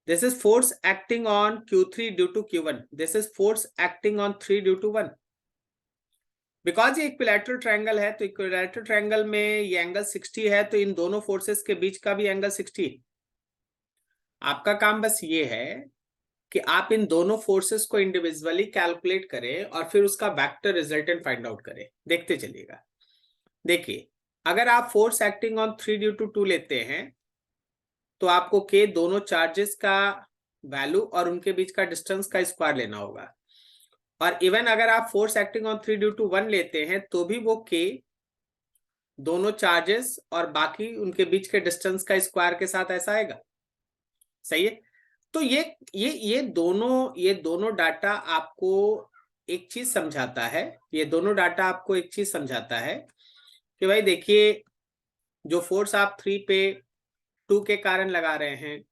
This is force acting on Q3 due to Q1. This is force acting on 3 due to 1. Because ये इक्विलैटरल ट्रायंगल है, तो इक्विलैटरल ट्रायंगल में ये एंगल 60 है, तो इन दोनों फोर्सेस के बीच का भी एंगल 60। आपका काम बस ये है कि आप इन दोनों फोर्सेस को इंडिविजुअली कैलकुलेट करें और फिर उसका वेक्टर रिजल्टेंट फाइंड आउट करें। देखते चलिएगा। देखिए, अगर आप force acting on 3 due to 2 लेते हैं तो आपको के दोनों चार्जेस का वैल्यू और उनके बीच का डिस्टेंस का स्क्वायर लेना होगा। और इवन अगर आप force acting on 3 due to 1 लेते हैं तो भी वो के दोनों चार्जेस और बाकी उनके बीच के डिस्टेंस का स्क्वायर के साथ ऐसा आएगा। सही है। तो ये दोनों डाटा आपको एक चीज समझाता है, ये दोनों डाटा आपको एक चीज समझाता है कि भाई देखिए, जो फोर्स आप 3 पे 2 के कारण लगा रहे हैं,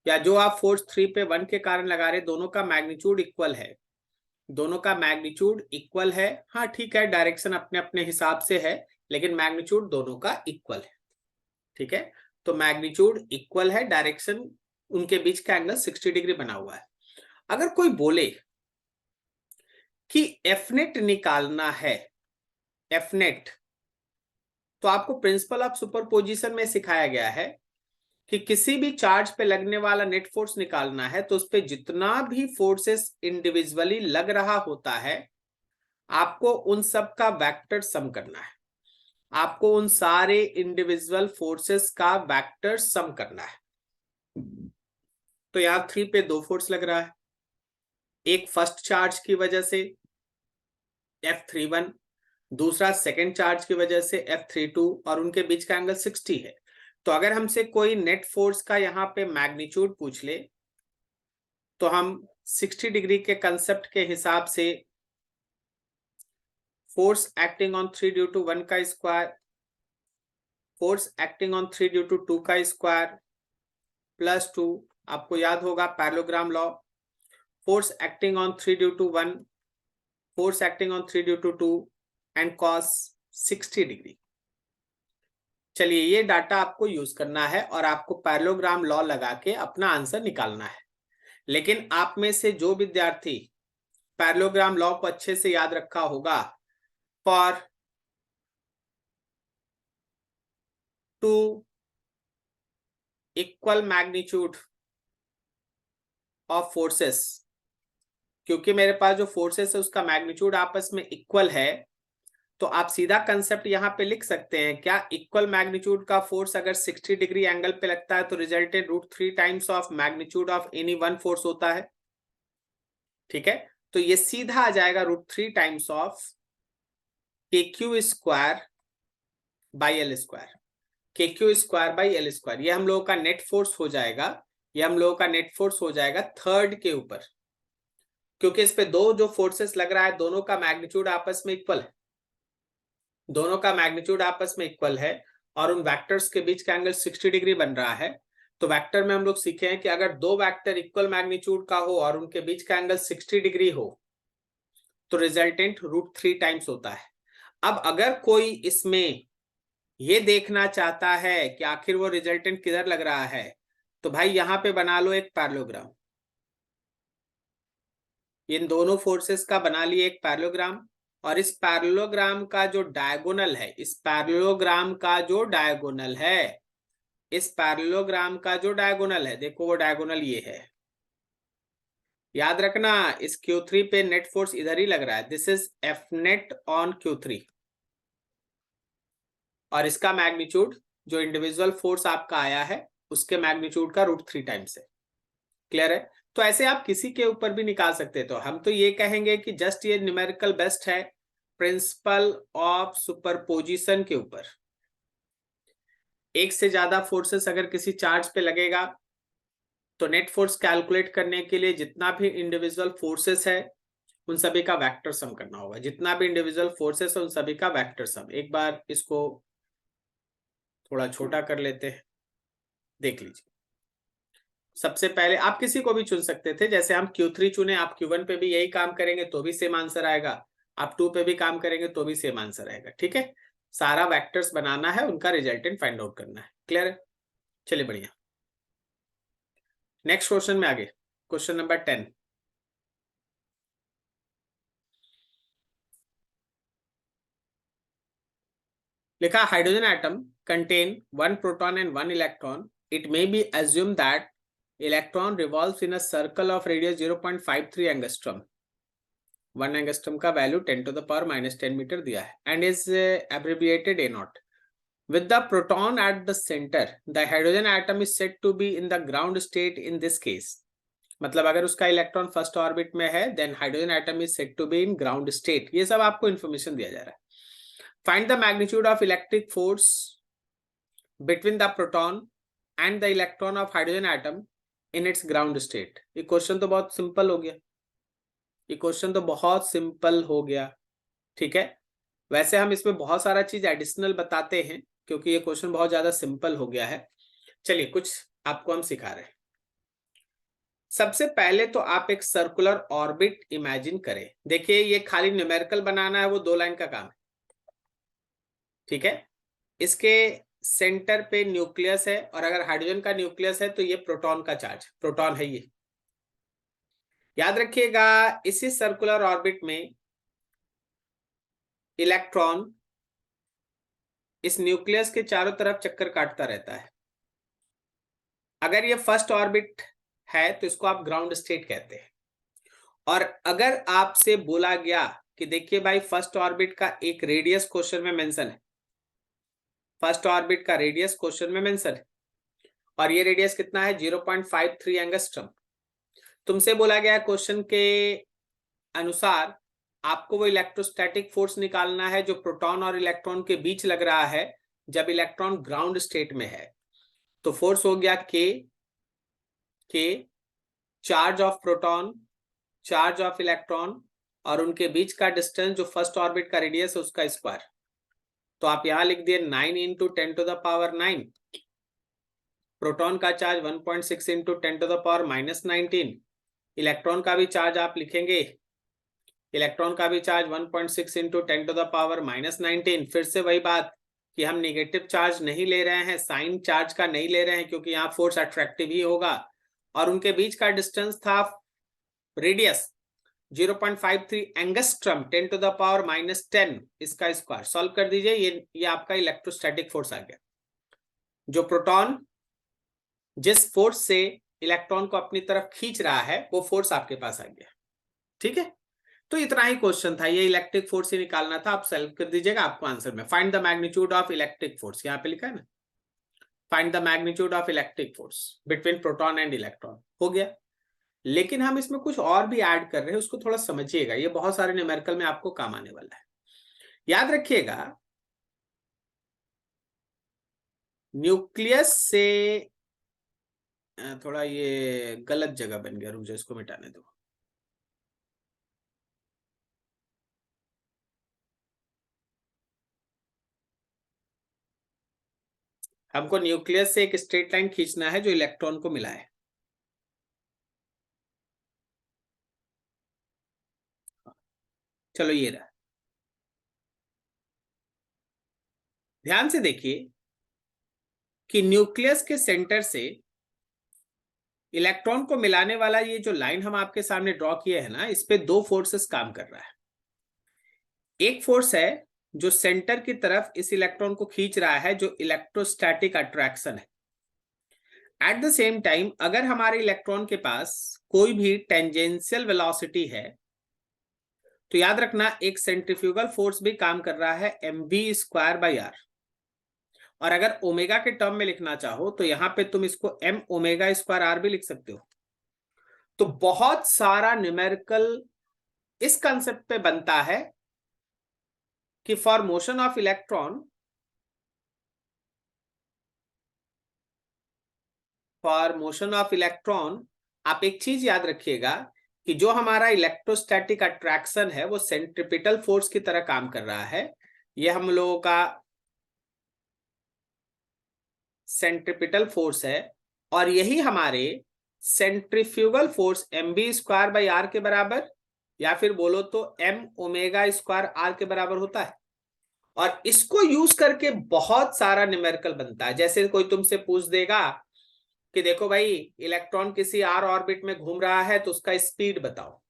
या जो आप फोर्स 3 पे 1 के कारण लगा रहे, दोनों का मैग्नीट्यूड इक्वल है, दोनों का मैग्नीट्यूड इक्वल है। हाँ ठीक है, डायरेक्शन अपने अपने हिसाब से है, लेकिन मैग्नीट्यूड दोनों का इक्वल है। ठीक है, तो मैग्नीट्यूड इक्वल है, डायरेक्शन उनके बीच का एंगल 60 डिग्री बना हुआ है। अगर कोई बोले कि एफनेट निकालना है, एफनेट, तो आपको प्रिंसिपल ऑफ सुपरपोजिशन में सिखाया गया है कि किसी भी चार्ज पे लगने वाला नेट फोर्स निकालना है तो उस पे जितना भी फोर्सेस इंडिविजुअली लग रहा होता है, आपको उन सब का वेक्टर सम करना है। आपको उन सारे इंडिविजुअल फोर्सेस का वेक्टर सम करना है। तो यहां 3 पे 2 फोर्स लग रहा है, एक फर्स्ट चार्ज की वजह से F31, दूसरा सेकेंड चार्ज की वजह से F32, और उनके बीच का एंगल 60 है। तो अगर हमसे कोई नेट फोर्स का यहाँ पे मैग्नीट्यूड पूछ ले, तो हम 60 डिग्री के कंसेप्ट के हिसाब से force acting on 3 due to 1 का square, force acting on 3 due to 2 का स्क्वायर प्लस 2, आपको याद होगा parallelogram law, force acting on 3 due to 1, force acting on 3 due to 2 and cos 60 degree. चलिए, ये डाटा आपको यूज करना है और आपको पैरेललोग्राम लॉ लगा के अपना आंसर निकालना है। लेकिन आप में से जो विद्यार्थी पैरेललोग्राम लॉ को अच्छे से याद रखा होगा, for two equal magnitude of forces, क्योंकि मेरे पास जो फोर्सेस है उसका मैग्नीट्यूड आपस में इक्वल है, तो आप सीधा कंसेप्ट यहां पे लिख सकते हैं क्या, इक्वल मैग्नीट्यूड का फोर्स अगर 60 डिग्री एंगल पे लगता है तो resultant √3 times of magnitude of any one force होता है। ठीक है, तो ये सीधा आ जाएगा √3 times of KQ square by L square, KQ square by L square. ये हम लोगों का नेट फोर्स हो जाएगा, ये हम लोगों का नेट फोर्स हो जाएगा थर्ड के ऊपर, क्योंकि इस पे दो जो फोर्सेस लग रहा है दोनों का मैग्नीट्यूड आपस में इक्वल है, दोनों का मैग्नीट्यूड आपस में इक्वल है, और उन वेक्टर्स के बीच का एंगल 60 डिग्री बन रहा है। तो वेक्टर में हम लोग सीखे हैं कि अगर दो वेक्टर इक्वल मैग्नीट्यूड का हो और उनके बीच का एंगल 60 डिग्री हो तो रिजल्टेंट √3 टाइम्स होता है। अब अगर कोई इसमें ये देखना चाहता है कि आखिर वो रिजल्टेंट किधर लग रहा है, तो भाई यहां पे बना लो एक पैरेललोग्राम, इन दोनों फोर्सेस का बना लिए एक पैरेललोग्राम, और इस पैरेललोग्राम का जो डायगोनल है, इस पैरेललोग्राम का जो डायगोनल है, इस पैरेललोग्राम का जो डायगोनल है, देखो वो डायगोनल ये है, याद रखना इस Q3 पे नेट फोर्स इधर ही लग रहा है, this is F net on Q3, और इसका मैग्नीट्यूड जो इंडिविजुअल फोर्स आपका आया है उसके मैग्नीट्यूड का √3 टाइम्स है। क्लियर है? तो ऐसे आप किसी के ऊपर भी निकाल सकते, तो हम तो ये कहेंगे कि जस्ट ये न्यूमेरिकल बेस्ट है प्रिंसिपल ऑफ सुपरपोजिशन के ऊपर। एक से ज्यादा फोर्सेस अगर किसी चार्ज पे लगेगा तो नेट फोर्स कैलकुलेट करने के लिए जितना भी इंडिविजुअल फोर्सेस है उन सभी का वेक्टर सम करना होगा, जितना भी इंडिविजुअल फोर्सेस है उन सभी का वेक्टर सम। एक बार इसको थोड़ा छोटा कर लेते हैं, देख लीजिए। सबसे पहले आप किसी को भी चुन सकते थे, जैसे हम Q3 चुने, आप Q1 पे भी यही काम करेंगे तो भी सेम आंसर आएगा, आप 2 पे भी काम करेंगे तो भी सेम आंसर आएगा। ठीक है, सारा वेक्टर्स बनाना है, उनका रिजल्टेंट फाइंड आउट करना है। क्लियर है? चलिए बढ़िया, नेक्स्ट क्वेश्चन में आगे, क्वेश्चन नंबर 10। लिखा hydrogen atom contain 1 proton and 1 electron, it may be assumed that electron revolves in a circle of radius 0.53 angstrom, 1 angstrom का वैल्यू 10⁻⁻10 मीटर दिया है, and is abbreviated A0 with the proton at the center, the hydrogen atom is said to be in the ground state in this case। मतलब अगर उसका electron first orbit में है then hydrogen atom is said to be in ground state. ये सब आपको information दिया जा रहा है। Find the magnitude of electric force between the proton and the electron of hydrogen atom in its ground state. ये क्वेश्चन तो बहुत सिंपल हो गया, ये क्वेश्चन तो बहुत सिंपल हो गया। ठीक है, वैसे हम इसमें बहुत सारा चीज एडिशनल बताते हैं क्योंकि ये क्वेश्चन बहुत ज्यादा सिंपल हो गया है। चलिए कुछ आपको हम सिखा रहे हैं। सबसे पहले तो आप एक सर्कुलर ऑर्बिट इमेजिन करें। देखिए ये खाली न्यूमेरिकल बनाना है, वो 2 लाइन का काम है, ठीक है। इसके सेंटर पे न्यूक्लियस है, और अगर हाइड्रोजन का न्यूक्लियस है तो ये प्रोटॉन का चार्ज, प्रोटॉन है ये। याद रखिएगा इसी सर्कुलर ऑर्बिट में इलेक्ट्रॉन इस न्यूक्लियस के चारों तरफ चक्कर काटता रहता है। अगर ये फर्स्ट ऑर्बिट है तो इसको आप ग्राउंड स्टेट कहते हैं। और अगर आपसे बोला गया कि देखिए भाई फर्स्ट ऑर्बिट का एक रेडियस क्वेश्चन में मेंशन है, फर्स्ट ऑर्बिट का रेडियस क्वेश्चन में मेंशन है, और ये रेडियस कितना है 0.53 एंगस्ट्रम। तुमसे बोला गया क्वेश्चन के अनुसार आपको वो इलेक्ट्रोस्टैटिक फोर्स निकालना है जो प्रोटॉन और इलेक्ट्रॉन के बीच लग रहा है जब इलेक्ट्रॉन ग्राउंड स्टेट में है। तो फोर्स हो गया के charge of proton, charge of electron, और उनके बीच का डिस्टेंस जो फर्स्ट ऑर्बिट का रेडियस है उसका स्क्वायर। तो आप यहां लिख दिए 9 × 10⁻⁹। प्रोटॉन का चार्ज 1.6 × 10⁻−19। इलेक्ट्रॉन का भी चार्ज आप लिखेंगे, इलेक्ट्रॉन का भी चार्ज 1.6 × 10⁻−19। फिर से वही बात कि हम नेगेटिव चार्ज नहीं ले रहे हैं, साइन चार्ज का नहीं ले रहे हैं, क्योंकि यहाँ फोर्स अट्रैक्टिव ही होगा। और उनके बीच का डिस्टेंस था रेडियस 0.53 एंगस्ट्रम 10⁻−10, इसका स्क्वायर। सॉल्व कर दीजिए, ये आपका इलेक्ट्रोस्टैटिक फोर्स आ गया। जो प्रोटॉन जिस फोर्स से इलेक्ट्रॉन को अपनी तरफ खींच रहा है वो फोर्स आपके पास आ गया, ठीक है। तो इतना ही क्वेश्चन था, ये इलेक्ट्रिक फोर्स ही निकालना था। आप सॉल्व कर दीजिएगा, आपको आंसर में find the magnitude of electric force, यहाँ पे लिखा है ना, find the magnitude of electric force between proton and electron, हो गया। लेकिन हम इसमें कुछ और भी ऐड कर रहे हैं, उसको थोड़ा समझिएगा, ये बहुत सारे न्यूमेरिकल में आपको काम आने वाला है। याद रखिएगा न्यूक्लियस से थोड़ा ये गलत जगह बन गया, रुक जाओ इसको मिटाने दो। हमको न्यूक्लियस से एक स्ट्रेट लाइन खींचना है जो इलेक्ट्रॉन को मिला है। चलो ये रहा, ध्यान से देखिए कि न्यूक्लियस के सेंटर से इलेक्ट्रॉन को मिलाने वाला ये जो लाइन हम आपके सामने ड्रॉ किए है ना, इस पे 2 फोर्सेस काम कर रहा है। एक फोर्स है जो सेंटर की तरफ इस इलेक्ट्रॉन को खींच रहा है, जो इलेक्ट्रोस्टैटिक अट्रैक्शन है। एट द सेम टाइम अगर हमारे इलेक्ट्रॉन के पास कोई भी टेंजेंशियल वेलोसिटी है तो याद रखना एक सेंट्रीफ्यूगल फोर्स भी काम कर रहा है mv²/r। और अगर ओमेगा के टर्म में लिखना चाहो तो यहां पे तुम इसको m⍵²r भी लिख सकते हो। तो बहुत सारा न्यूमेरिकल इस कंसेप्ट पे बनता है कि for motion of electron, for motion of electron आप एक चीज याद रखिएगा कि जो हमारा इलेक्ट्रोस्टैटिक अट्रैक्शन है वो सेंट्रिपिटल फोर्स की तरह काम कर रहा है। ये हम लोगों का सेंट्रिपिटल फोर्स है, और यही हमारे सेंट्रीफ्यूगल फोर्स mv²/r के बराबर, या फिर बोलो तो m⍵²r के बराबर होता है। और इसको यूज करके बहुत सारा न्यूमेरिकल बनता है। जैसे कोई तुमसे पूछ देगा कि देखो भाई इलेक्ट्रॉन किसी r ऑर्बिट में घूम रहा है तो उसका स्पीड बताओ।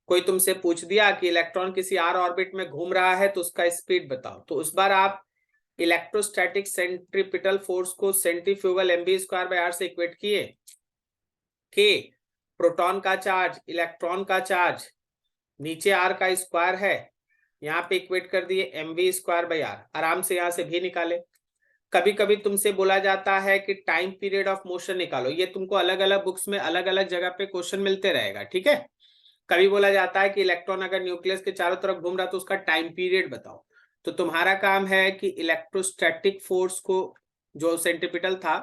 कोई तुमसे पूछ दिया कि इलेक्ट्रॉन किसी r ऑर्बिट में घूम रहा है तो उसका स्पीड बताओ, तो उस बार आप इलेक्ट्रोस्टैटिक सेंट्रीपिटल फोर्स को सेंट्रीफ्यूगल mv²/r से इक्वेट किए कि प्रोटॉन का चार्ज, इलेक्ट्रॉन का चार्ज, नीचे r का स्क्वायर है, यहाँ पे इक्वेट कर दिए mv²/r। आराम से यहाँ से भी निकाले। कभी कभी तुमसे बोला जाता है कि टाइम पीरियड ऑफ मोशन निकालो, ये तुमको अलग अलग बुक्स में अलग अलग जगह पे क्वेश्चन मिलते रहेगा, ठीक है। कभी बोला जाता है कि इलेक्ट्रॉन अगर न्यूक्लियस के चारों तरफ घूम रहा तो उसका टाइम पीरियड बताओ। तो तुम्हारा काम है कि इलेक्ट्रोस्टैटिक फोर्स को जो सेंट्रीपिटल था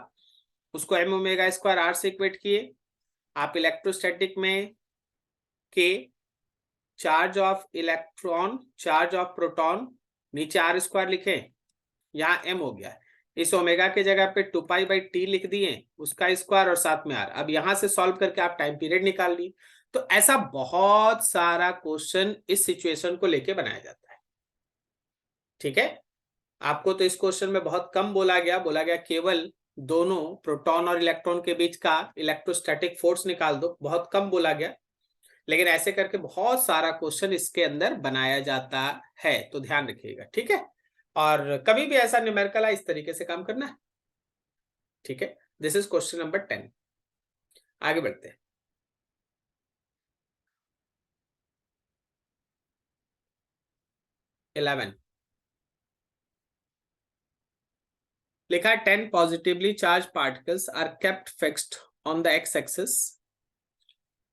उसको m⍵²r से इक्वेट किए। आप इलेक्ट्रोस्टैटिक में के charge of electron, charge of proton, नीचे r² लिखें, यहाँ m हो गया। इस ओमेगा के जगह पे 2π/t लिख दिए, उसका स्क्वायर और साथ में r। अब यहां से सॉल्व करके आप टाइम पीरियड निकाल ली। तो ऐसा बहुत सारा क्वेश्चन इस सिचुएशन को लेके बनाया जाता है। ठीक है, आपको तो इस क्वेश्चन में बहुत कम बोला गया केवल दोनों प्रोटॉन और इलेक्ट्रॉन के बीच का इलेक्ट्रोस्टैटिक फोर्स निकाल दो, बहुत कम बोला गया। लेकिन ऐसे करके बहुत सारा क्वेश्चन इसके अंदर बनाया जाता है, तो ध्यान रखिएगा। ठीक है, और कभी भी ऐसा न्यूमेरिकल इस तरीके से काम करना है। ठीक है, दिस इज क्वेश्चन नंबर 10। आगे बढ़ते हैं। 11 लिखा है 10 positively charge particles are kept fixed on the x axis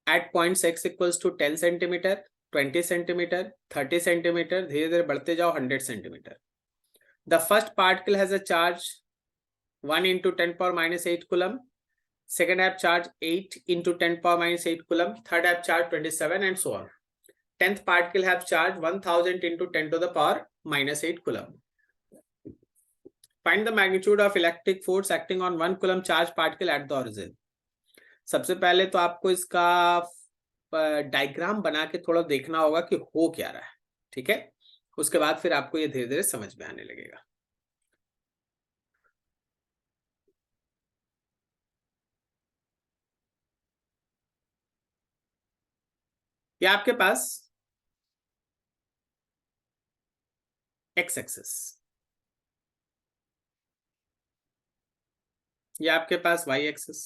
at points x equals to 10 centimetre, 20 centimetre, 30 centimetre, धीरे धीरे बढ़ते जाओ 100 centimetre. The first particle has a charge 1 into 10⁻⁸ coulomb, second have charge 8 into 10⁻⁸ coulomb, third have charge 27 and so on. 10th particle have charge 1000 into 10⁻⁸ coulomb. Find the magnitude of electric force acting on 1 coulomb charge particle at the origin. सबसे पहले तो आपको इसका diagram बना के थोड़ा देखना होगा कि हो क्या रहा है। ठीक है, उसके बाद फिर आपको ये धीरे धीरे समझ में आने लगेगा। ये आपके पास एक्स एक्सिस, ये आपके पास वाई एक्सिस,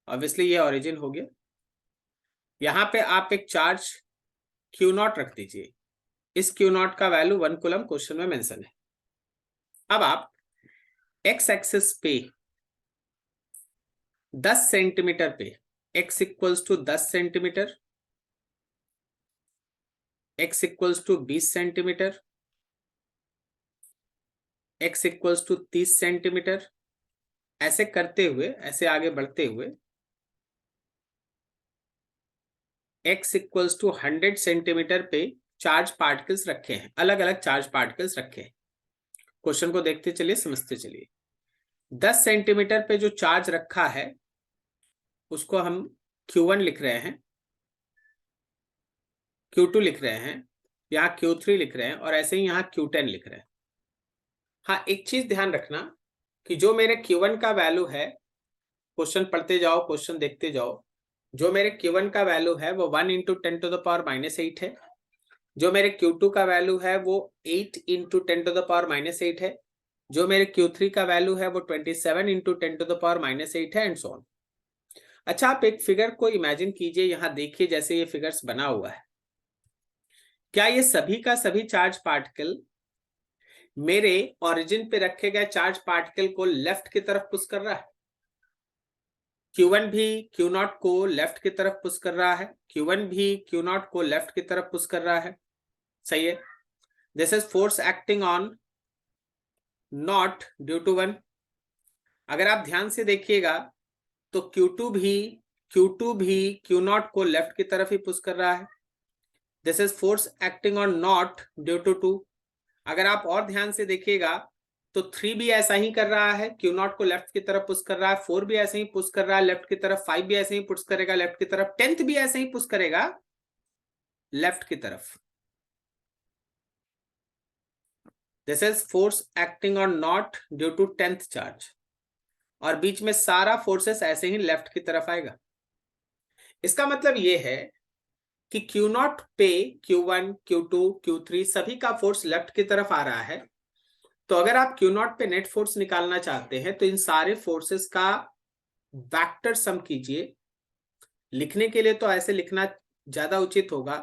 ऑब्वियसली ये ओरिजिन हो गया। यहां पे आप एक चार्ज Q0 रख दीजिए। इस Q0 का वैल्यू 1 कूलम क्वेश्चन में मेंशन है। अब आप एक्स एक्सिस पे 10 सेंटीमीटर पे x equals to 10 centimetre, x equals to 20 centimetre, x equals to 30 centimetre, ऐसे करते हुए, ऐसे आगे बढ़ते हुए x इक्वल्स टू 100 सेंटीमीटर पे चार्ज पार्टिकल्स रखे हैं, अलग अलग चार्ज पार्टिकल्स रखे हैं। क्वेश्चन को देखते चलिए, समझते चलिए। 10 सेंटीमीटर पे जो चार्ज रखा है उसको हम Q1 लिख रहे हैं, Q2 लिख रहे हैं, यहाँ Q3 लिख रहे हैं और ऐसे ही यहाँ Q10 लिख रहे हैं। हाँ, एक चीज ध्यान रखना कि जो मेरे Q1 का वैल्यू है, क्वेश्चन पढ़ते जाओ, क्वेश्चन देखते जाओ, जो मेरे Q1 का वैल्यू है वो 1 into 10⁻⁸ है। जो मेरे Q2 का वैल्यू है वो 8 into 10⁻⁸ है। जो मेरे Q3 का वैल्यू है वो 27 into 10⁻⁸ है एंड सो ऑन। अच्छा, आप एक फिगर को इमेजिन कीजिए, यहां देखिए जैसे ये फिगर्स बना हुआ है। क्या ये सभी का सभी चार्ज पार्टिकल मेरे ओरिजिन पे रखे गए चार्ज पार्टिकल को लेफ्ट की तरफ पुश कर रहा है? Q1 भी Q0 को लेफ्ट की तरफ पुश कर रहा है, Q1 भी Q0 को लेफ्ट की तरफ पुश कर रहा है। सही है। This is force acting on naught due to 1। अगर आप ध्यान से देखिएगा तो Q2 भी Q0 को लेफ्ट की तरफ ही पुश कर रहा है। This is force acting on naught due to 2। अगर आप और ध्यान से देखिएगा तो 3 भी ऐसा ही कर रहा है, Q0 को लेफ्ट की तरफ पुश कर रहा है, 4 भी ऐसे ही पुश कर रहा है लेफ्ट की तरफ, 5 भी ऐसे ही पुश करेगा लेफ्ट की तरफ, 10th भी ऐसे ही पुश करेगा लेफ्ट की तरफ। This is force acting on naught due to 10th charge, और बीच में सारा फोर्सेस ऐसे ही लेफ्ट की तरफ आएगा। इसका मतलब ये है कि Q0 पे Q1, Q2, Q3 सभी का फोर्स लेफ्ट की तरफ आ रहा है। तो अगर आप Q0 पे नेट फोर्स निकालना चाहते हैं तो इन सारे फोर्सेस का वेक्टर सम कीजिए। लिखने के लिए तो ऐसे लिखना ज्यादा उचित होगा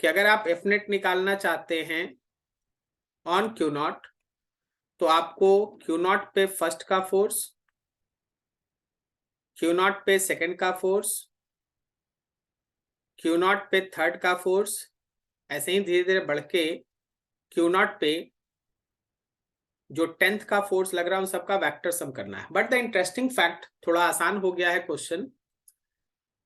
कि अगर आप F नेट निकालना चाहते हैं ऑन Q0 तो आपको Q0 पे फर्स्ट का फोर्स, Q0 पे सेकंड का फोर्स, Q0 पे थर्ड का फोर्स, ऐसे ही धीरे धीरे बढ़ के Q0 पे जो 10th का फोर्स लग रहा है उन सबका वेक्टर सम करना है। बट द इंटरेस्टिंग फैक्ट, थोड़ा आसान हो गया है क्वेश्चन।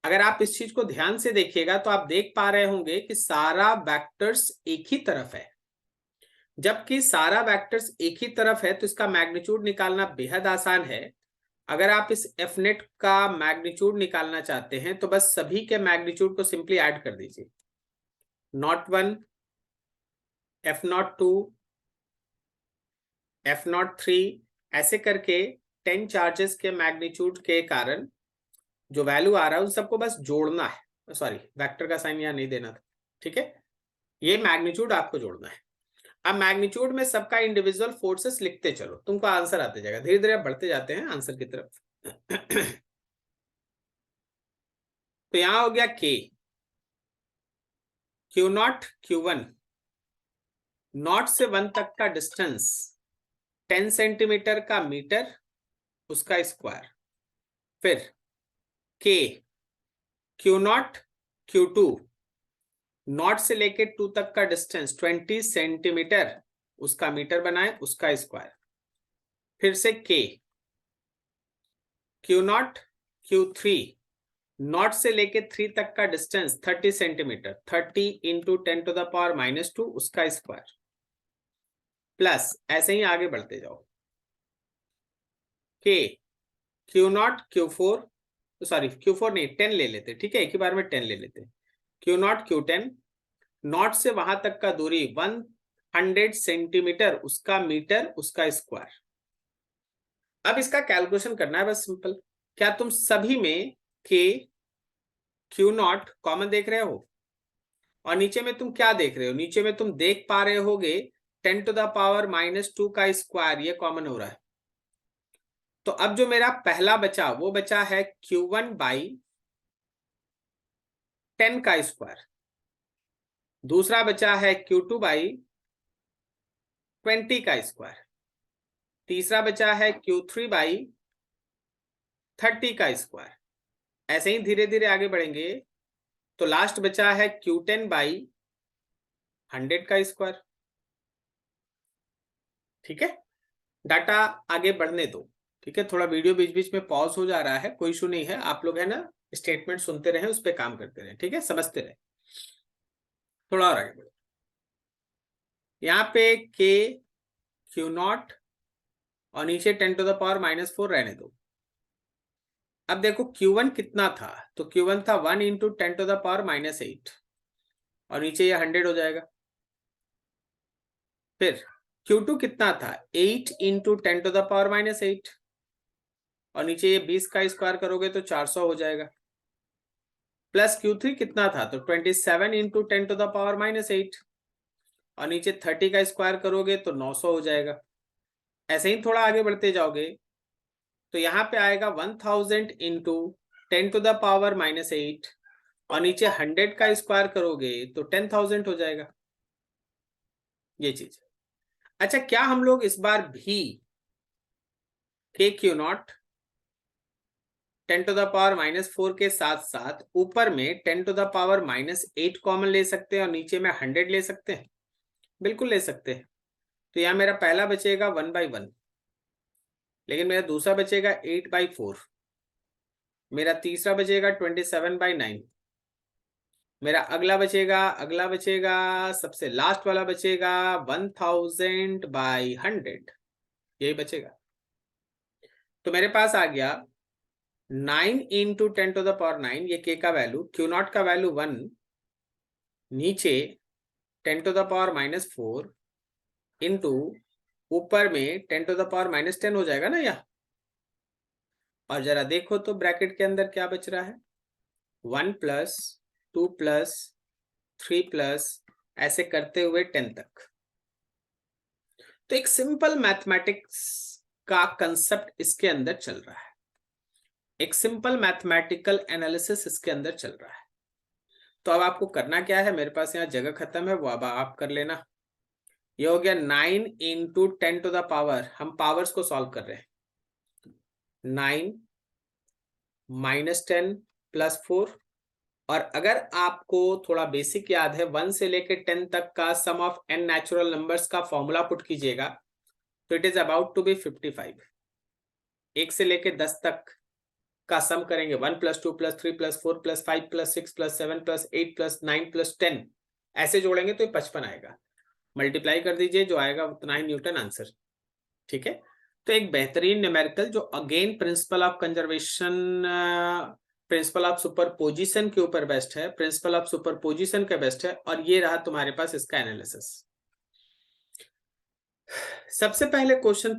अगर आप इस चीज को ध्यान से देखिएगा तो आप देख पा रहे होंगे कि सारा वेक्टर्स एक ही तरफ है। जबकि सारा वेक्टर्स एक ही तरफ है तो इसका मैग्नीट्यूड निकालना बेहद आसान है। अगर आप इस एफ नेट का मैग्नीट्यूड निकालना चाहते हैं तो बस सभी के मैग्नीट्यूड को सिंपली ऐड कर दीजिए, not 1, F not 2, F not 3, ऐसे करके 10 चार्जेस के मैग्नीट्यूड के कारण जो वैल्यू आ रहा है उन सबको बस जोड़ना है। सॉरी, वेक्टर का साइन यहां नहीं देना था, ठीक है। ये मैग्नीट्यूड आपको जोड़ना है। अब मैग्नीट्यूड में सबका इंडिविजुअल फोर्सेस लिखते चलो, तुमको आंसर आते जाएगा। धीरे धीरे बढ़ते जाते हैं आंसर की तरफ। तो यहां हो गया K, q naught, q one, naught से 1 तक का डिस्टेंस 10 सेंटीमीटर का मीटर, उसका स्क्वायर। फिर K, q naught, q two, naught से लेके 2 तक का डिस्टेंस 20 सेंटीमीटर, उसका मीटर बनाए, उसका स्क्वायर। फिर से के, q naught, Q three, not से लेके 3 तक का डिस्टेंस 30 सेंटीमीटर, 30 इंटू 10⁻⁻², उसका स्क्वायर। प्लस ऐसे ही आगे बढ़ते जाओ, के, q naught, Q four, sorry Q four नहीं, 10 ले लेते, ठीक है, एक ही बार में 10 ले लेते। Q naught, Q ten, not से वहां तक का दूरी 100 सेंटीमीटर, उसका मीटर, उसका स्क्वायर। अब इसका कैलकुलेशन करना है बस सिंपल। क्या तुम सभी में के, क्यू नॉट कॉमन देख रहे हो? और नीचे में तुम क्या देख रहे हो? नीचे में तुम देख पा रहे होगे 10⁻⁻² का स्क्वायर, ये कॉमन हो रहा है। तो अब जो मेरा पहला बचा वो बचा है Q1/10 का स्क्वायर, दूसरा बचा है Q2/20 का स्क्वायर, तीसरा बचा है Q3/30 का स्क्वायर। ऐसे ही धीरे धीरे आगे बढ़ेंगे तो लास्ट बचा है Q10/100 का स्क्वायर। ठीक है, डाटा आगे बढ़ने दो, ठीक है। थोड़ा वीडियो बीच बीच में पॉज हो जा रहा है, कोई इशू नहीं है। आप लोग है ना, स्टेटमेंट सुनते रहे, उस पर काम करते रहे, ठीक है, समझते रहे। थोड़ा और आगे बढ़ो। यहाँ पे के, क्यू नॉट और नीचे 10⁻⁻4 रहने दो। अब देखो Q1 कितना था, तो Q1 था 1 इंटू 10⁻⁻8 और नीचे ये 100 हो जाएगा। फिर Q2 कितना था, 8 इंटू 10⁻⁻8 और नीचे ये 20 का स्क्वायर करोगे तो 400 हो जाएगा। प्लस Q3 कितना था, तो 27 इंटू 10⁻⁻8 और नीचे 30 का स्क्वायर करोगे तो 900 हो जाएगा। ऐसे ही थोड़ा आगे बढ़ते जाओगे तो यहाँ पे आएगा 1000 इंटू 10⁻⁻8 और नीचे 100 का स्क्वायर करोगे तो 10,000 हो जाएगा, ये चीज। अच्छा, क्या हम लोग इस बार भी के क्यू नॉट 10⁻⁻4 के साथ साथ ऊपर में 10⁻⁻8 कॉमन ले सकते हैं और नीचे में 100 ले सकते हैं? बिल्कुल ले सकते हैं। तो यहाँ मेरा पहला बचेगा 1/1, लेकिन मेरा दूसरा बचेगा 8/4, मेरा तीसरा बचेगा 27/9, मेरा अगला बचेगा सबसे लास्ट वाला बचेगा 1000/100, यही बचेगा। तो मेरे पास आ गया 9 इंटू 10⁻9, ये के का वैल्यू, क्यू नॉट का वैल्यू 1, नीचे 10⁻4 इंटू ऊपर में 10⁻10 हो जाएगा ना यहाँ। और जरा देखो तो ब्रैकेट के अंदर क्या बच रहा है, 1 प्लस 2 प्लस 3 प्लस ऐसे करते हुए 10 तक। तो एक सिंपल मैथमेटिक्स का कंसेप्ट इसके अंदर चल रहा है, एक सिंपल मैथमेटिकल एनालिसिस इसके अंदर चल रहा है। तो अब आपको करना क्या है, मेरे पास यहाँ जगह खत्म है, वो अब आप कर लेना। ये हो गया 9 इंटू 10⁻, हम पावर्स को सॉल्व कर रहे हैं, 9 माइनस 10 प्लस 4। और अगर आपको थोड़ा बेसिक याद है, 1 से लेके 10 तक का sum of n natural numbers का फॉर्मूला पुट कीजिएगा तो it is about to be 55। 1 से लेके 10 तक का सम करेंगे, 1 plus 2 plus 3 plus 4 plus 5 plus 6 plus 7 plus 8 plus 9 plus 10, ऐसे जोड़ेंगे तो ये 55 आएगा। मल्टीप्लाई कर दीजिए, जो आएगा उतना ही न्यूटन आंसर। ठीक है, तो एक बेहतरीन न्यूमेरिकल जो again principle of conservation, principle of superposition के ऊपर बेस्ट है, प्रिंसिपल ऑफ सुपरपोजिशन का बेस्ट है, और ये रहा तुम्हारे पास इसका एनालिसिस। सबसे पहले क्वेश्चन